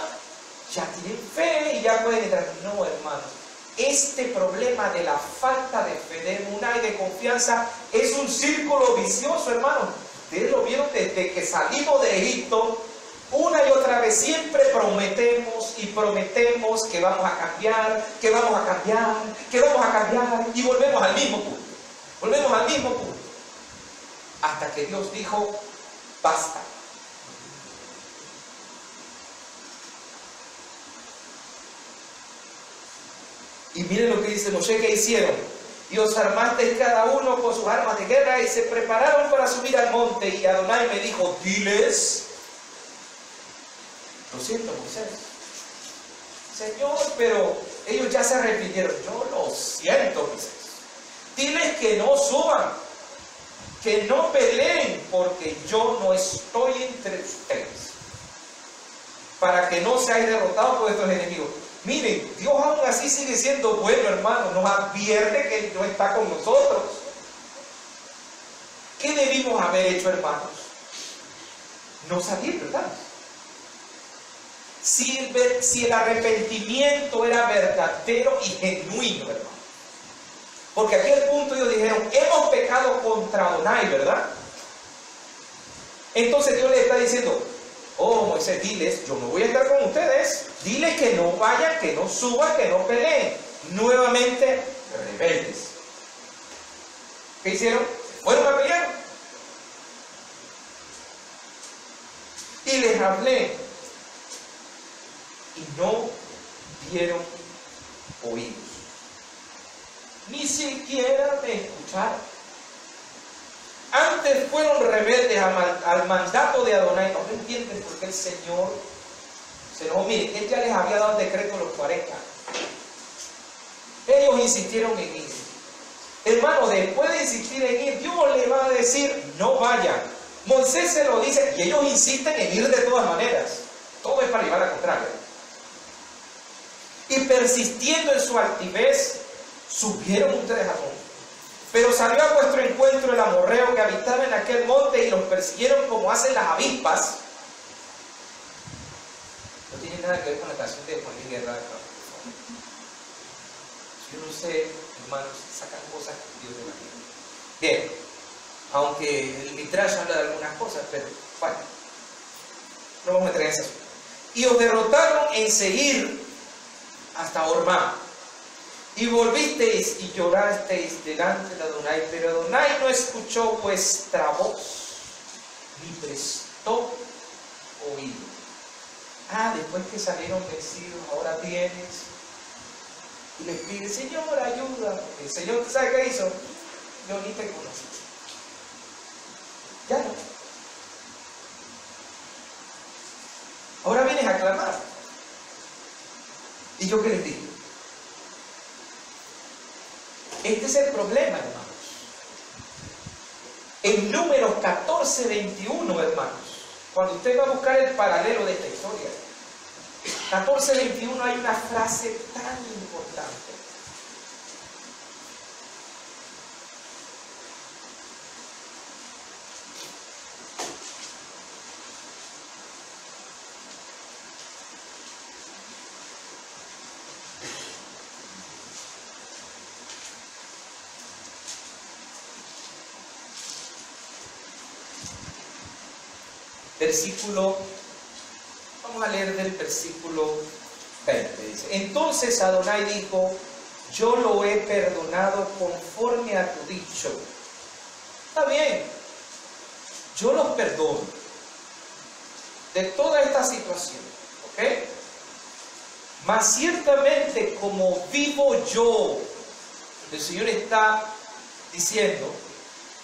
ya tienen fe y ya pueden entrar. No, hermanos, este problema de la falta de fe, de emuná y de confianza es un círculo vicioso, hermanos. Ustedes lo vieron desde que salimos de Egipto. Una y otra vez siempre prometemos y prometemos que vamos a cambiar, que vamos a cambiar, que vamos a cambiar, y volvemos al mismo punto. Volvemos al mismo punto. Hasta que Dios dijo, basta. Y miren lo que dice Moshe que hicieron. Y os armasteis cada uno con sus armas de guerra y se prepararon para subir al monte. Y Adonai me dijo, diles, lo siento Moisés, Señor, pero ellos ya se arrepintieron. Yo lo siento Moisés. Diles que no suban, que no peleen, porque yo no estoy entre ustedes, para que no seáis derrotados por estos enemigos. Miren, Dios aún así sigue siendo bueno, hermano. Nos advierte que Él no está con nosotros. ¿Qué debimos haber hecho, hermanos? No salir, ¿verdad? Si el arrepentimiento era verdadero y genuino, hermano. Porque aquí al punto ellos dijeron, hemos pecado contra Adonai, ¿verdad? Entonces Dios les está diciendo, oh Moisés, diles, yo no voy a estar con ustedes. Diles que no vayan, que no suban, que no peleen. Nuevamente, rebeldes. ¿Qué hicieron? Fueron a pelear. Y les hablé. Y no dieron oídos. Ni siquiera me escucharon. Antes fueron rebeldes al mandato de Adonai. No entienden por qué el Señor se enojó. Miren, Él ya les había dado el decreto a los 40. Ellos insistieron en ir. Hermano, después de insistir en ir, Dios les va a decir, no vayan. Moisés se lo dice y ellos insisten en ir de todas maneras. Todo es para llevar a la contraria. Y persistiendo en su altivez, subieron ustedes a monte. Pero salió a vuestro encuentro el amorreo que habitaba en aquel monte y los persiguieron como hacen las avispas. No tiene nada que ver con la canción de Juan Luis Guerra. Yo no sé, hermanos, sacan cosas que Dios le imagina. Bien, aunque el Midrash habla de algunas cosas, pero bueno, no vamos a entrar en eso. Y os derrotaron en Seir hasta Hormá. Y volvisteis y llorasteis delante de Adonai, pero Adonai no escuchó vuestra voz, ni prestó oído. Después que salieron vencidos, ahora vienes y les pides, Señor, ayuda. El Señor, ¿sabe qué hizo? Yo ni te conocí. Ya no. Ahora vienes a clamar. ¿Y yo qué les digo? Este es el problema, hermanos. En Números 14:21, hermanos, cuando usted va a buscar el paralelo de esta historia, 14:21 hay una frase tan importante. Vamos a leer del versículo 20. Dice, entonces Adonai dijo, yo lo he perdonado conforme a tu dicho. Está bien, yo los perdono de toda esta situación, ¿ok? Mas ciertamente como vivo yo, el Señor está diciendo,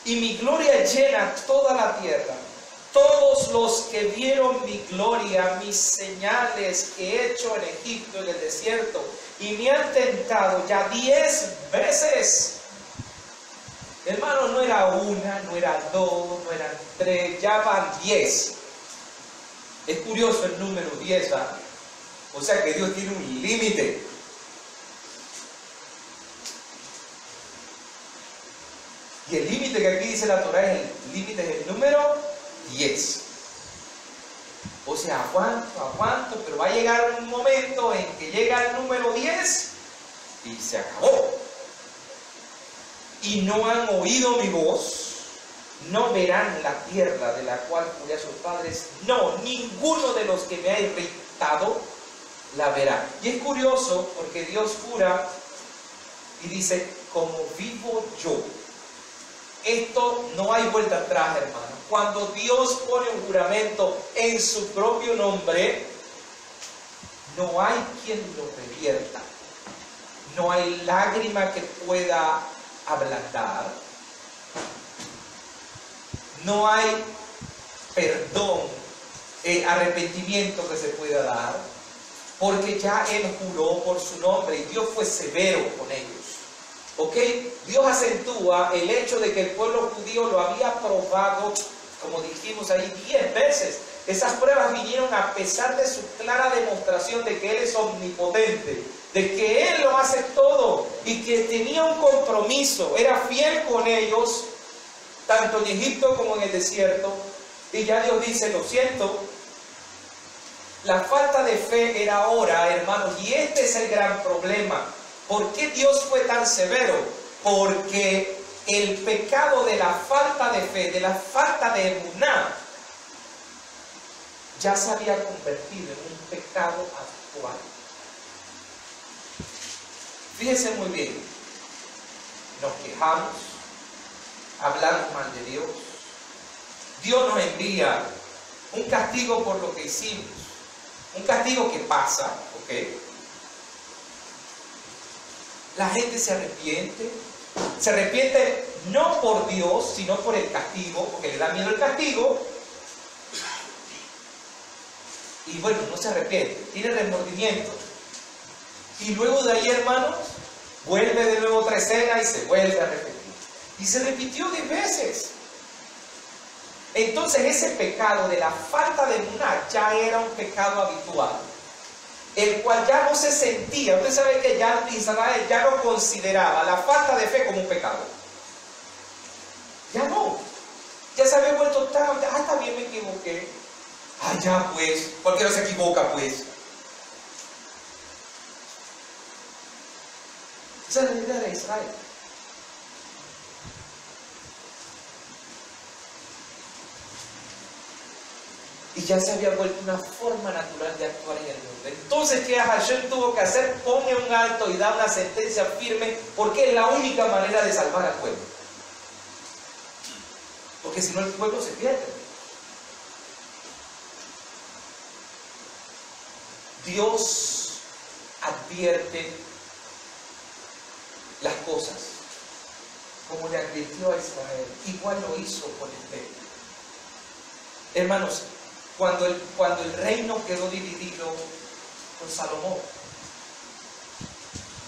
y mi gloria llena toda la tierra, todos los que vieron mi gloria, mis señales que he hecho en Egipto, en el desierto, y me han tentado ya 10 veces. Hermano, no era una, no era dos, no eran 3, ya van 10. Es curioso el número 10, ¿verdad? O sea que Dios tiene un límite. Y el límite que aquí dice la Torah es el límite del número 10. O sea, aguanto, pero va a llegar un momento en que llega el número 10 y se acabó. Y no han oído mi voz, no verán la tierra de la cual juré a sus padres, no, ninguno de los que me ha irritado la verá. Y es curioso porque Dios jura y dice, como vivo yo. Esto no hay vuelta atrás, hermano. Cuando Dios pone un juramento en su propio nombre, no hay quien lo revierta. no hay lágrima que pueda ablandar, no hay perdón, arrepentimiento que se pueda dar, porque ya Él juró por su nombre y Dios fue severo con ellos. ¿Ok? Dios acentúa el hecho de que el pueblo judío lo había probado, como dijimos ahí, 10 veces. Esas pruebas vinieron a pesar de su clara demostración de que Él es omnipotente, de que Él lo hace todo y que tenía un compromiso, era fiel con ellos, tanto en Egipto como en el desierto. Y ya Dios dice, lo siento, la falta de fe era ahora, hermanos, y este es el gran problema. ¿Por qué Dios fue tan severo? Porque el pecado de la falta de fe, de la falta de emuná, ya se había convertido en un pecado actual. Fíjense muy bien, nos quejamos, hablamos mal de Dios, Dios nos envía un castigo por lo que hicimos, un castigo que pasa, ¿ok? La gente se arrepiente no por Dios, sino por el castigo, porque le da miedo el castigo. Y bueno, no se arrepiente, tiene remordimiento. Y luego de ahí, hermanos, vuelve de nuevo otra escena y se vuelve a repetir. Y se repitió 10 veces. Entonces ese pecado de la falta de emuná ya era un pecado habitual, el cual ya no se sentía. Usted sabe que ya Israel ya no consideraba la falta de fe como un pecado. Ya no. Ya se había vuelto tan, está bien, me equivoqué. Ya pues, ¿por qué no se equivoca pues? Esa es la idea de Israel. Y ya se había vuelto una forma natural de actuar en el mundo. Entonces, ¿qué Hashem tuvo que hacer? Pone un alto y da una sentencia firme, porque es la única manera de salvar al pueblo. Porque si no, el pueblo se pierde. Dios advierte las cosas como le advirtió a Israel. Igual lo hizo con el templo. Hermanos, cuando el reino quedó dividido con Salomón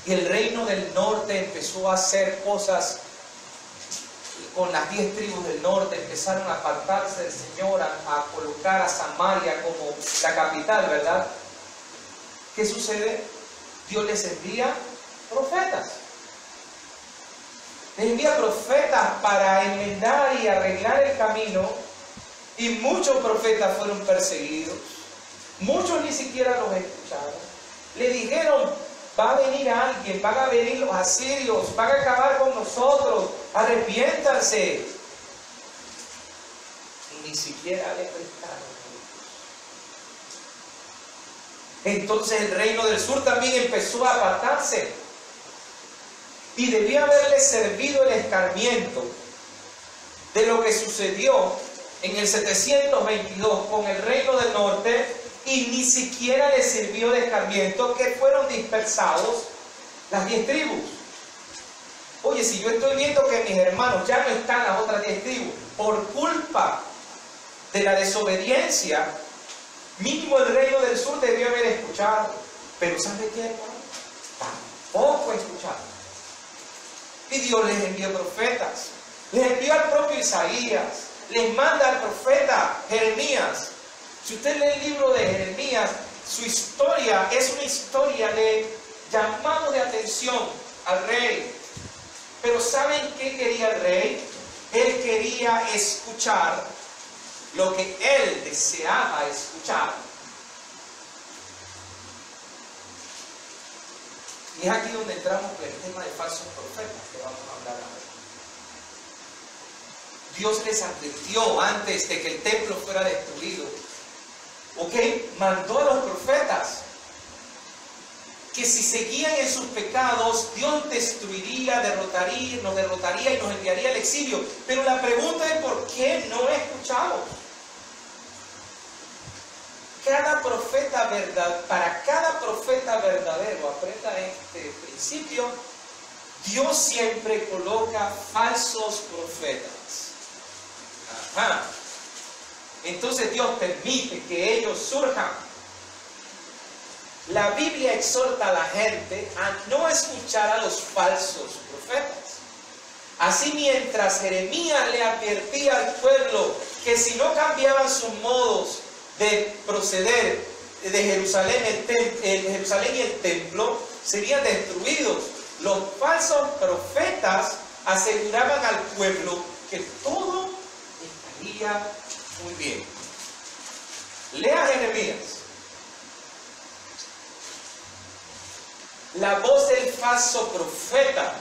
y el reino del norte empezó a hacer cosas con las 10 tribus del norte, empezaron a apartarse del Señor, a colocar a Samaria como la capital, ¿verdad? ¿Qué sucede? Dios les envía profetas. Les envía profetas para enmendar y arreglar el camino. Y muchos profetas fueron perseguidos. Muchos ni siquiera los escucharon. Le dijeron, va a venir alguien, van a venir los asirios, van a acabar con nosotros, arrepiéntanse. Y ni siquiera le prestaron. Entonces el reino del sur también empezó a apartarse. Y debía haberle servido el escarmiento de lo que sucedió en el 722 con el reino del norte, y ni siquiera le sirvió de escarmiento que fueron dispersados las 10 tribus. Oye, si yo estoy viendo que mis hermanos ya no están las otras 10 tribus por culpa de la desobediencia, mínimo el reino del sur debió haber escuchado. Pero ¿sabe qué, hermano? Tampoco escucharon. Y Dios les envió profetas. Les envió al propio Isaías. Les manda al profeta Jeremías. Si usted lee el libro de Jeremías, su historia es una historia de llamado de atención al rey. Pero ¿saben qué quería el rey? Él quería escuchar lo que él deseaba escuchar. Y es aquí donde entramos con el tema de falsos profetas que vamos a hablar ahora. Dios les advirtió antes de que el templo fuera destruido. ¿Ok? Mandó a los profetas que si seguían en sus pecados, Dios destruiría, nos derrotaría y nos enviaría al exilio. Pero la pregunta es ¿por qué no escuchamos? Cada profeta, ¿verdad? Para cada profeta profeta verdadero, aprenda este principio, Dios siempre coloca falsos profetas. Ajá. Entonces Dios permite que ellos surjan. La Biblia exhorta a la gente a no escuchar a los falsos profetas. Así mientras Jeremías le advertía al pueblo que si no cambiaban sus modos de proceder de Jerusalén, Jerusalén y el templo, serían destruidos. Los falsos profetas aseguraban al pueblo que todo estaría muy bien. Lea Jeremías. La voz del falso profeta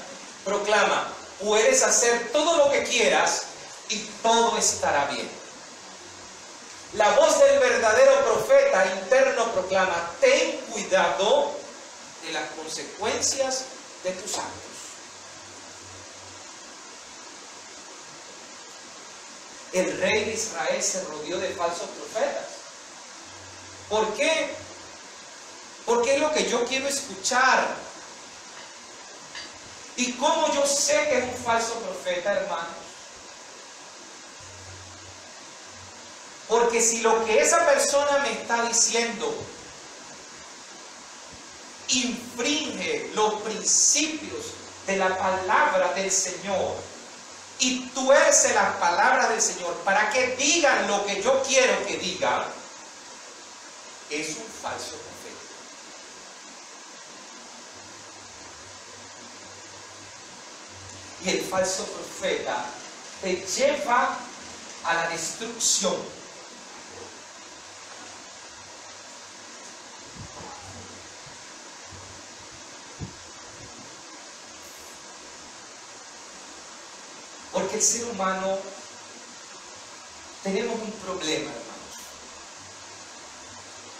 proclama: puedes hacer todo lo que quieras y todo estará bien. La voz del verdadero profeta interno proclama: ten cuidado de las consecuencias de tus actos. El rey de Israel se rodeó de falsos profetas. ¿Por qué? Porque es lo que yo quiero escuchar. ¿Y cómo yo sé que es un falso profeta, hermanos? Porque si lo que esa persona me está diciendo infringe los principios de la palabra del Señor y tuerce las palabras del Señor para que digan lo que yo quiero que digan, es un falso profeta. Y el falso profeta te lleva a la destrucción. Porque el ser humano tenemos un problema, hermanos.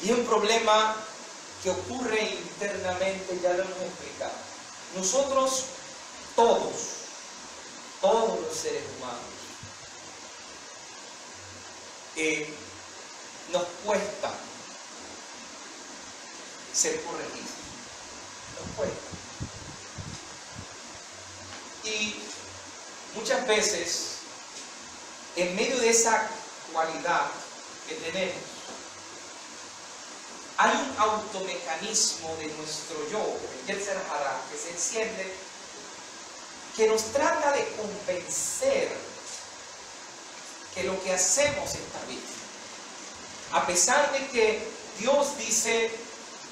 Y es un problema que ocurre internamente, ya lo hemos explicado. Nosotros, todos los seres humanos, nos cuesta ser corregidos. Nos cuesta. Y muchas veces, en medio de esa cualidad que tenemos, hay un automecanismo de nuestro yo, el Yetzer Hara, que se enciende, que nos trata de convencer que lo que hacemos está bien. A pesar de que Dios dice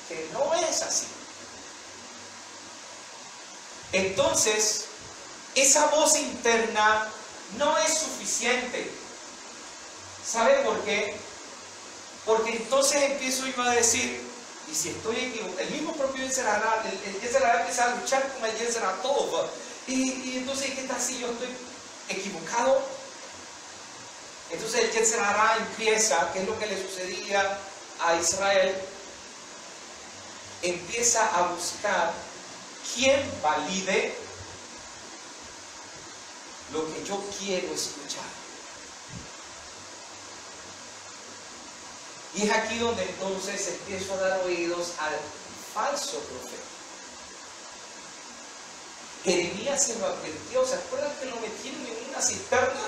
que no es así. Entonces, esa voz interna no es suficiente. ¿Sabe por qué? Porque entonces empiezo yo a decir, y si estoy equivocado, el mismo propio Yetzer Hara, el Yetzer Hara empieza a luchar con el Yetzer Hara todo. Y entonces, ¿qué tal si yo estoy equivocado? Entonces el Yetzer Hara empieza, ¿qué es lo que le sucedía a Israel? Empieza a buscar quién valide lo que yo quiero escuchar. Y es aquí donde entonces empiezo a dar oídos al falso profeta. Jeremías se lo advirtió. ¿Se acuerdan que lo metieron en una cisterna?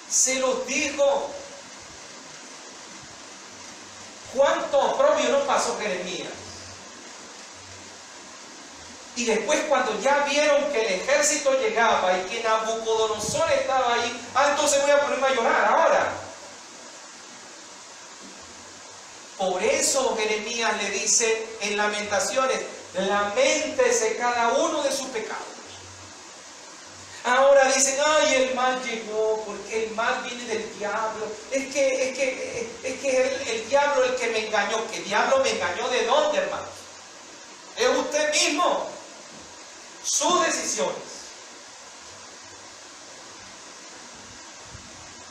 Se los dijo. ¿Cuánto oprobio no pasó Jeremías? Y después, cuando ya vieron que el ejército llegaba y que Nabucodonosor estaba ahí, entonces voy a ponerme a llorar ahora. Por eso Jeremías le dice en Lamentaciones: lamentése cada uno de sus pecados. Ahora dicen: ay, el mal llegó porque el mal viene del diablo. Es que el diablo el que me engañó. ¿Qué diablo me engañó? ¿De dónde, hermanos? Es usted mismo. Sus decisiones.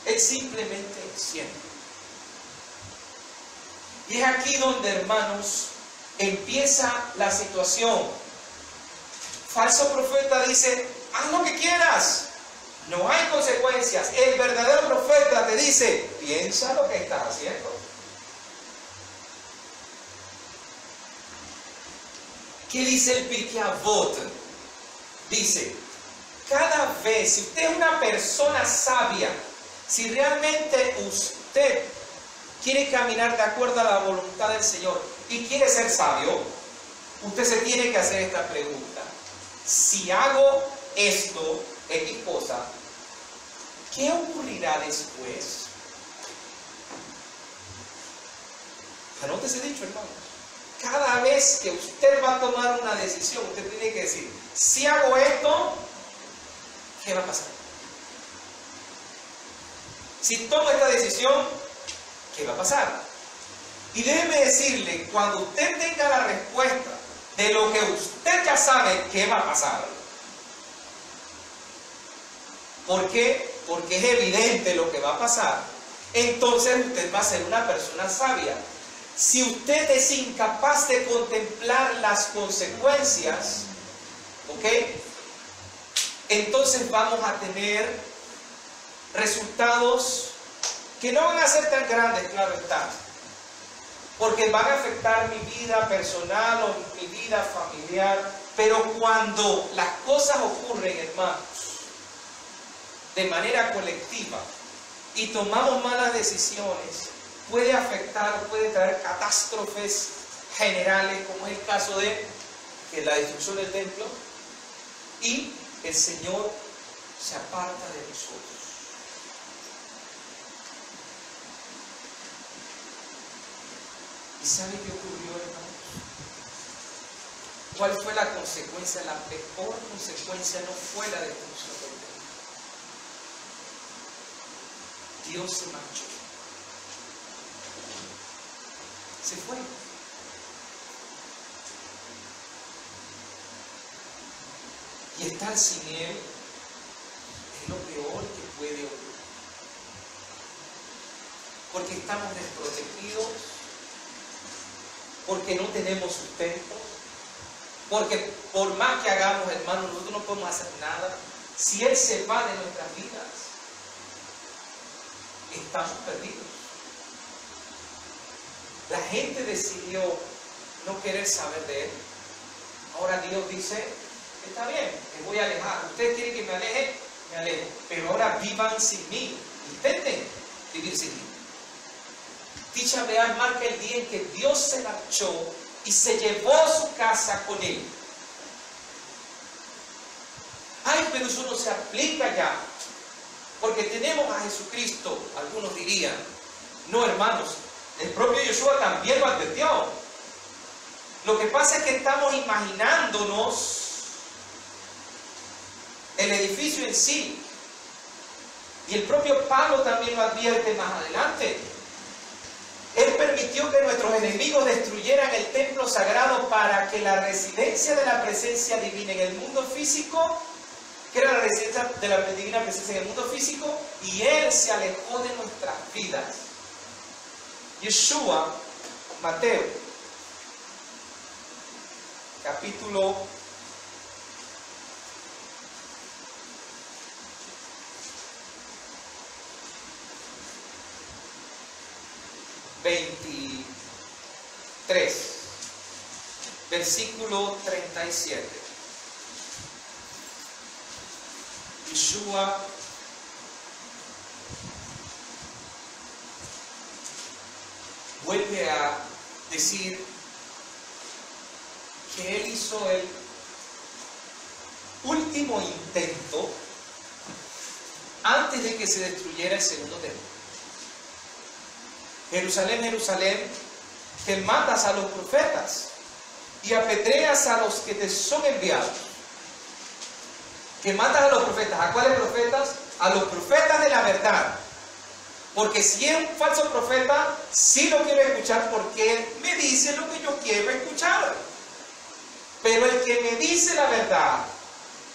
Él simplemente siente. Y es aquí donde, hermanos, empieza la situación. Falso profeta dice: haz lo que quieras, no hay consecuencias. El verdadero profeta te dice: piensa lo que estás haciendo. ¿Qué dice el Pirkei Avot? Dice, cada vez, si usted es una persona sabia, si realmente usted quiere caminar de acuerdo a la voluntad del Señor y quiere ser sabio, usted se tiene que hacer esta pregunta. Si hago esto, X cosa, ¿qué ocurrirá después? Anótese dicho, hermano. Cada vez que usted va a tomar una decisión, usted tiene que decir, si hago esto, ¿qué va a pasar? Si tomo esta decisión, ¿qué va a pasar? Y déjeme decirle, cuando usted tenga la respuesta de lo que usted ya sabe, ¿qué va a pasar? ¿Por qué? Porque es evidente lo que va a pasar. Entonces usted va a ser una persona sabia. Si usted es incapaz de contemplar las consecuencias, ¿ok? Entonces vamos a tener resultados que no van a ser tan grandes, claro está, porque van a afectar mi vida personal o mi vida familiar, pero cuando las cosas ocurren, hermanos, de manera colectiva y tomamos malas decisiones, puede afectar, puede traer catástrofes generales, como es el caso de la destrucción del templo, y el Señor se aparta de nosotros. ¿Y sabe qué ocurrió, hermanos? ¿Cuál fue la consecuencia? La peor consecuencia no fue la destrucción del templo. Dios se marchó. Se fue. Y estar sin Él es lo peor que puede ocurrir. Porque estamos desprotegidos, porque no tenemos sustento, porque por más que hagamos, hermanos, nosotros no podemos hacer nada. Si Él se va de nuestras vidas, estamos perdidos. La gente decidió no querer saber de Él. Ahora Dios dice, está bien, me voy a alejar. Ustedes quieren que me aleje, me alejo. Pero ahora vivan sin mí. Intenten vivir sin mí. Tisha B'Av marca el día en que Dios se marchó y se llevó a su casa con Él. Ay, pero eso no se aplica ya, porque tenemos a Jesucristo. Algunos dirían, no, hermanos, el propio Yeshua también lo advirtió. Lo que pasa es que estamos imaginándonos el edificio en sí. Y el propio Pablo también lo advierte más adelante. Él permitió que nuestros enemigos destruyeran el templo sagrado para que la residencia de la presencia divina en el mundo físico, que era la residencia de la divina presencia en el mundo físico, y Él se alejó de nuestras vidas. Yeshua, Mateo, capítulo 23, versículo 37. Yeshua vuelve a decir que Él hizo el último intento antes de que se destruyera el segundo templo. Jerusalén, Jerusalén, que matas a los profetas y apedreas a los que te son enviados. Que matas a los profetas. ¿A cuáles profetas? A los profetas de la verdad. Porque si es un falso profeta, sí lo quiero escuchar porque él me dice lo que yo quiero escuchar. Pero el que me dice la verdad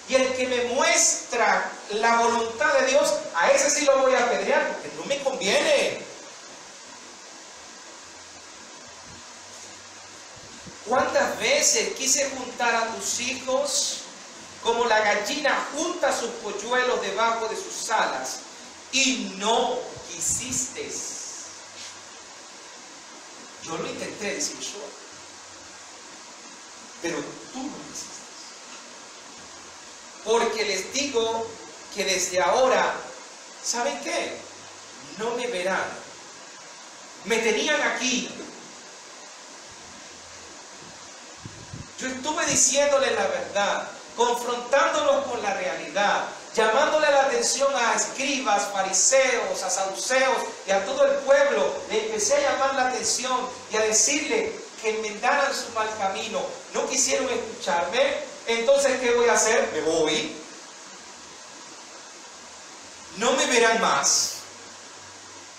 y el que me muestra la voluntad de Dios, a ese sí lo voy a apedrear porque no me conviene. ¿Cuántas veces quise juntar a tus hijos como la gallina junta sus polluelos debajo de sus alas y no quisiste? Yo lo intenté, dice Yeshua. pero tú no lo hiciste. Porque les digo que desde ahora, ¿saben qué? No me verán. Me tenían aquí. Yo estuve diciéndoles la verdad, confrontándolos con la realidad, llamándole la atención a escribas, fariseos, a saduceos y a todo el pueblo. Le empecé a llamar la atención y a decirle que enmendaran su mal camino. No quisieron escucharme. Entonces, ¿qué voy a hacer? Me voy. No me verán más.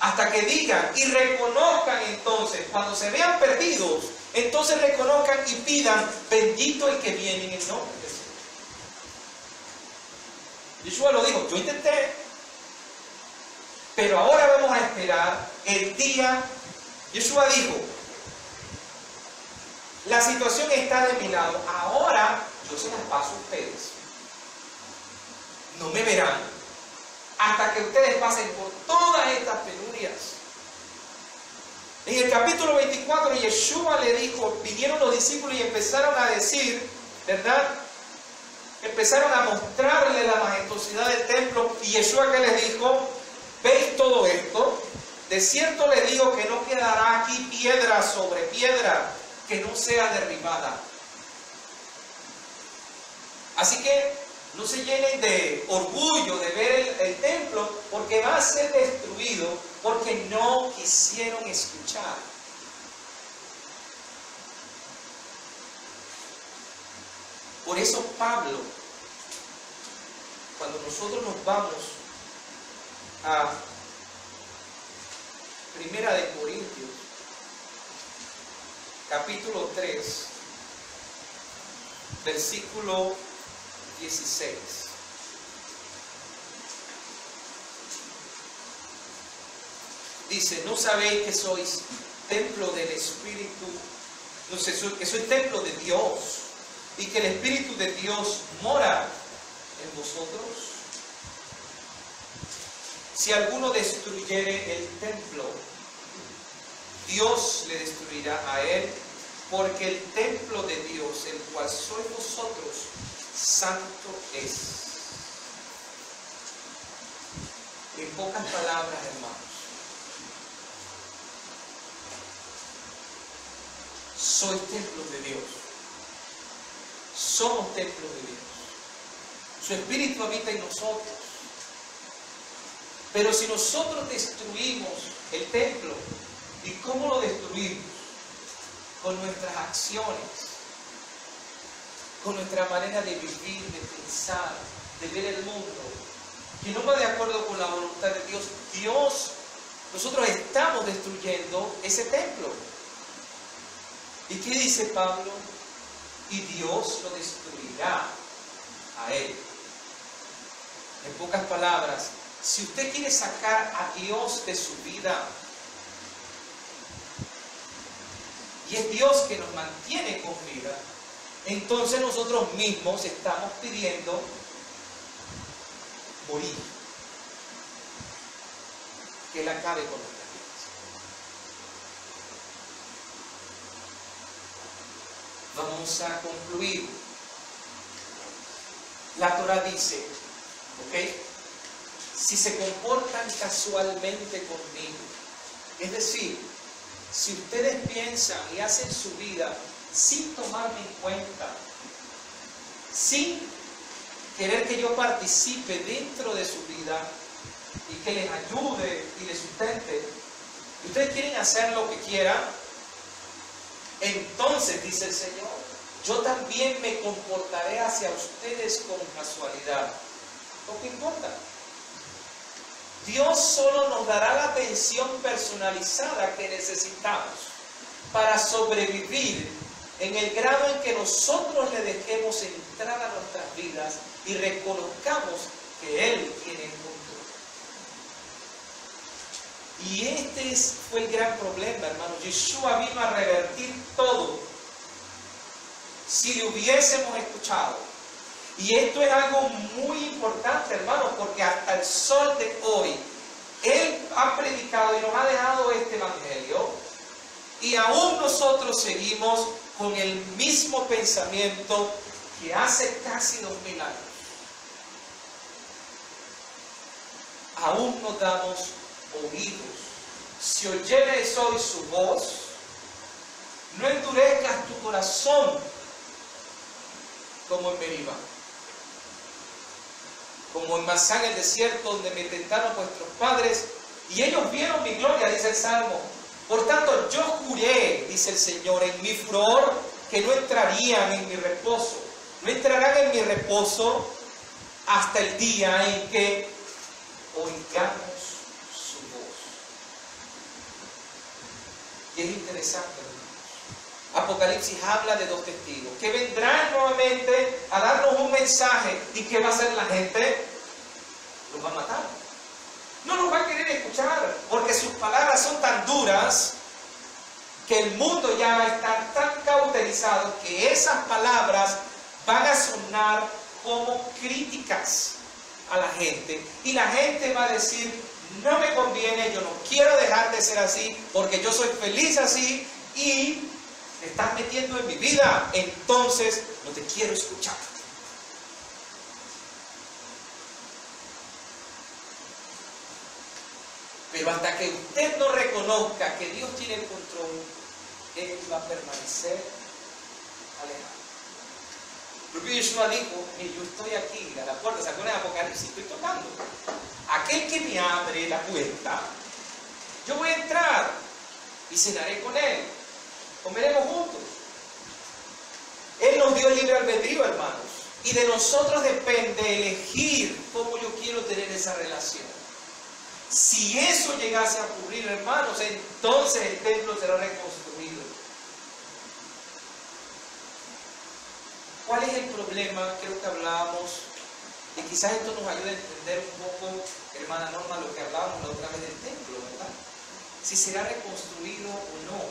Hasta que digan y reconozcan entonces, cuando se vean perdidos, entonces reconozcan y pidan, bendito el que viene en el nombre de Jesús. Yeshua lo dijo, yo intenté, pero ahora vamos a esperar el día. Yeshua dijo, la situación está de mi lado, ahora yo se las paso a ustedes. No me verán hasta que ustedes pasen por todas estas penurias. En el capítulo 24, Yeshua le dijo, vinieron los discípulos y empezaron a decir, ¿verdad? Empezaron a mostrarle la majestuosidad del templo. Y Yeshua, ¿qué les dijo? ¿Veis todo esto? De cierto les digo que no quedará aquí piedra sobre piedra que no sea derribada. Así que no se llenen de orgullo de ver el templo, porque va a ser destruido, porque no quisieron escuchar. Por eso Pablo, cuando nosotros nos vamos a Primera de Corintios, capítulo 3, versículo 16. Dice, ¿no sabéis que sois templo del Espíritu? No sé, que soy templo de Dios y que el Espíritu de Dios mora en vosotros. Si alguno destruyere el templo, Dios le destruirá a él, porque el templo de Dios, el cual sois vosotros, santo es. En pocas palabras, hermanos, sois templo de Dios. Somos templo de Dios. Su Espíritu habita en nosotros. Pero si nosotros destruimos el templo, ¿y cómo lo destruimos? Con nuestras acciones, con nuestra manera de vivir, de pensar, de ver el mundo, que no va de acuerdo con la voluntad de Dios. Nosotros estamos destruyendo ese templo. ¿Y qué dice Pablo? Y Dios lo destruirá a él. En pocas palabras, si usted quiere sacar a Dios de su vida, y es Dios que nos mantiene con vida, entonces nosotros mismos estamos pidiendo morir, que Él acabe con nuestras vidas. Vamos a concluir. La Torah dice, ¿ok? Si se comportan casualmente conmigo, es decir, si ustedes piensan y hacen su vida sin tomarme en cuenta, sin querer que yo participe dentro de su vida y que les ayude y les sustente, y ustedes quieren hacer lo que quieran, entonces, dice el Señor, yo también me comportaré hacia ustedes con casualidad. ¿No te importa? Dios solo nos dará la atención personalizada que necesitamos para sobrevivir en el grado en que nosotros le dejemos entrar a nuestras vidas y reconozcamos que Él tiene el control. Y este fue el gran problema, hermanos. Yeshua vino a revertir todo si le hubiésemos escuchado. Y esto es algo muy importante, hermanos, porque hasta el sol de hoy Él ha predicado y nos ha dejado este evangelio. Y aún nosotros seguimos con el mismo pensamiento que hace casi 2000 años. Aún no damos oídos. Si oyeres hoy su voz, no endurezcas tu corazón como en Meribá, como en Masá, en el desierto, donde me tentaron vuestros padres, y ellos vieron mi gloria, dice el Salmo. Por tanto, yo juré, dice el Señor, en mi furor, que no entrarían en mi reposo. No entrarán en mi reposo hasta el día en que oigamos su voz. Y es interesante, hermanos. Apocalipsis habla de dos testigos que vendrán nuevamente a darnos un mensaje. ¿Y qué va a hacer la gente? Los va a matar. No los va a querer escuchar, porque sus palabras son tan duras que el mundo ya va a estar tan cauterizado que esas palabras van a sonar como críticas a la gente. Y la gente va a decir, no me conviene, yo no quiero dejar de ser así, porque yo soy feliz así y te estás metiendo en mi vida, entonces no te quiero escuchar. Pero hasta que usted no reconozca que Dios tiene el control, Él va a permanecer alejado. Porque Yeshua dijo, mire, yo estoy aquí a la puerta, ¿se acuerdan de Apocalipsis? Estoy tocando. Aquel que me abre la puerta, yo voy a entrar y cenaré con Él. Comeremos juntos. Él nos dio el libre albedrío, hermanos. Y de nosotros depende elegir cómo yo quiero tener esa relación. Si eso llegase a ocurrir, hermanos, entonces el templo será reconstruido. ¿Cuál es el problema? Creo que hablábamos, y quizás esto nos ayude a entender un poco, hermana Norma, lo que hablábamos la otra vez del templo, ¿verdad? Si será reconstruido o no.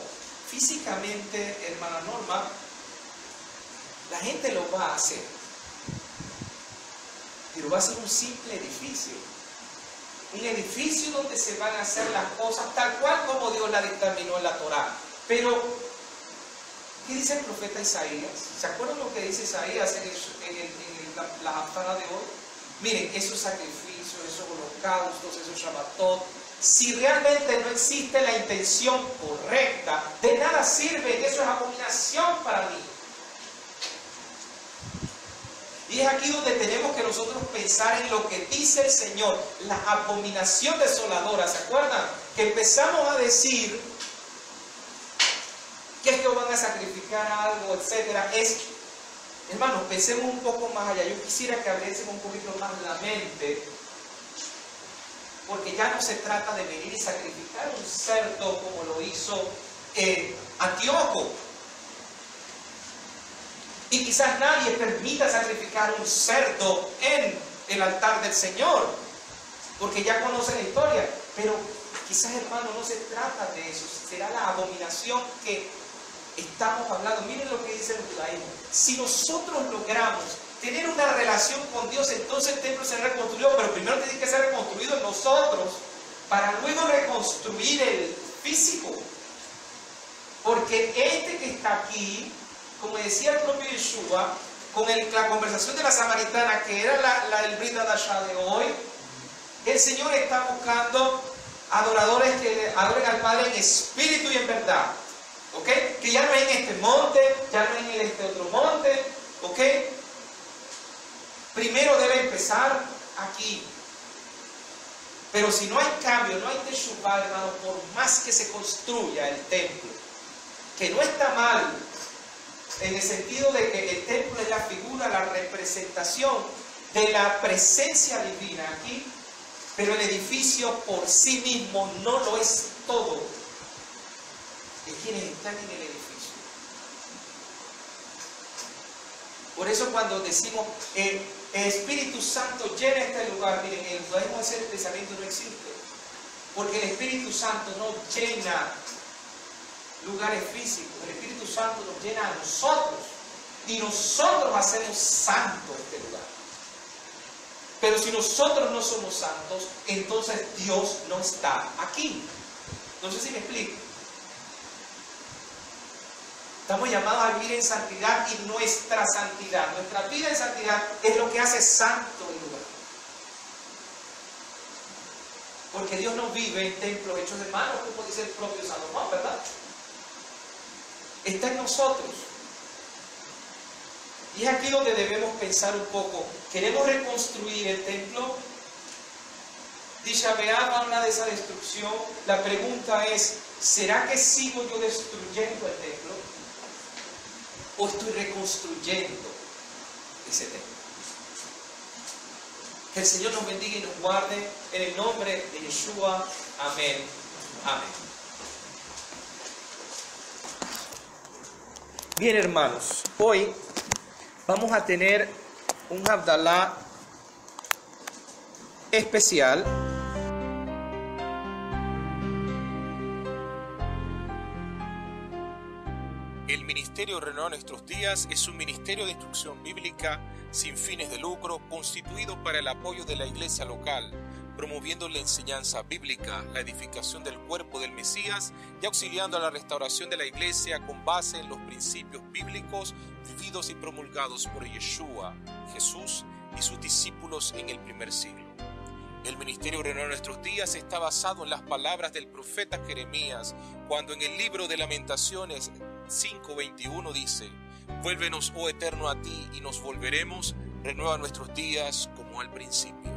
Físicamente, hermana Norma, la gente lo va a hacer, pero va a ser un simple edificio. Un edificio donde se van a hacer las cosas tal cual como Dios la dictaminó en la Torá. Pero, ¿qué dice el profeta Isaías? ¿Se acuerdan lo que dice Isaías en la Haftará de hoy? Miren, esos sacrificios, esos holocaustos, esos Shabbatot, si realmente no existe la intención correcta, de nada sirve, eso es abominación para mí. Y es aquí donde tenemos que nosotros pensar en lo que dice el Señor, la abominación desoladora. ¿Se acuerdan? Que empezamos a decir que es que van a sacrificar algo, etcétera. Hermanos, pensemos un poco más allá. Yo quisiera que abriésemos un poquito más la mente, porque ya no se trata de venir y sacrificar un cerdo como lo hizo Antíoco. Y quizás nadie permita sacrificar un cerdo en el altar del Señor, porque ya conocen la historia. Pero quizás, hermano, no se trata de eso. Será la abominación que estamos hablando. Miren lo que dice el judaísmo. Si nosotros logramos tener una relación con Dios, entonces el templo será reconstruido. Pero primero tiene que ser reconstruido en nosotros, para luego reconstruir el físico. Porque este que está aquí, como decía el propio Yeshua, con la conversación de la samaritana, que era el Brit Hadashah de hoy, el Señor está buscando adoradores que adoren al Padre en espíritu y en verdad. ¿Ok? Que ya no es en este monte, ya no es en este otro monte. ¿Ok? Primero debe empezar aquí. Pero si no hay cambio, no hay teshuvah, hermano, por más que se construya el templo, que no está mal, en el sentido de que el templo es la figura, la representación de la presencia divina aquí, pero el edificio por sí mismo no lo es todo. Es quienes están en el edificio. Por eso cuando decimos el Espíritu Santo llena este lugar, miren, en el judaísmo ese pensamiento no existe, porque el Espíritu Santo no llena lugares físicos. El Espíritu Santo nos llena a nosotros y nosotros hacemos santo este lugar. Pero si nosotros no somos santos, entonces Dios no está aquí. No sé si me explico. Estamos llamados a vivir en santidad y nuestra vida en santidad es lo que hace santo el lugar. Porque Dios no vive en templos hechos de manos, como dice el propio Salomón, ¿verdad? Está en nosotros. Y es aquí donde debemos pensar un poco. ¿Queremos reconstruir el templo? Tisha B'Av habla de esa destrucción. La pregunta es, ¿será que sigo yo destruyendo el templo? ¿O estoy reconstruyendo ese templo? Que el Señor nos bendiga y nos guarde en el nombre de Yeshua. Amén. Amén. Bien, hermanos, hoy vamos a tener un Havdalah especial. El Ministerio Renueva Nuestros Días es un ministerio de instrucción bíblica sin fines de lucro, constituido para el apoyo de la iglesia local, promoviendo la enseñanza bíblica, la edificación del cuerpo del Mesías y auxiliando a la restauración de la iglesia con base en los principios bíblicos vividos y promulgados por Yeshua, Jesús y sus discípulos en el primer siglo. El Ministerio Renueva Nuestros Días está basado en las palabras del profeta Jeremías, cuando en el libro de Lamentaciones 5:21 dice: vuélvenos, oh Eterno, a ti, y nos volveremos, renueva nuestros días como al principio.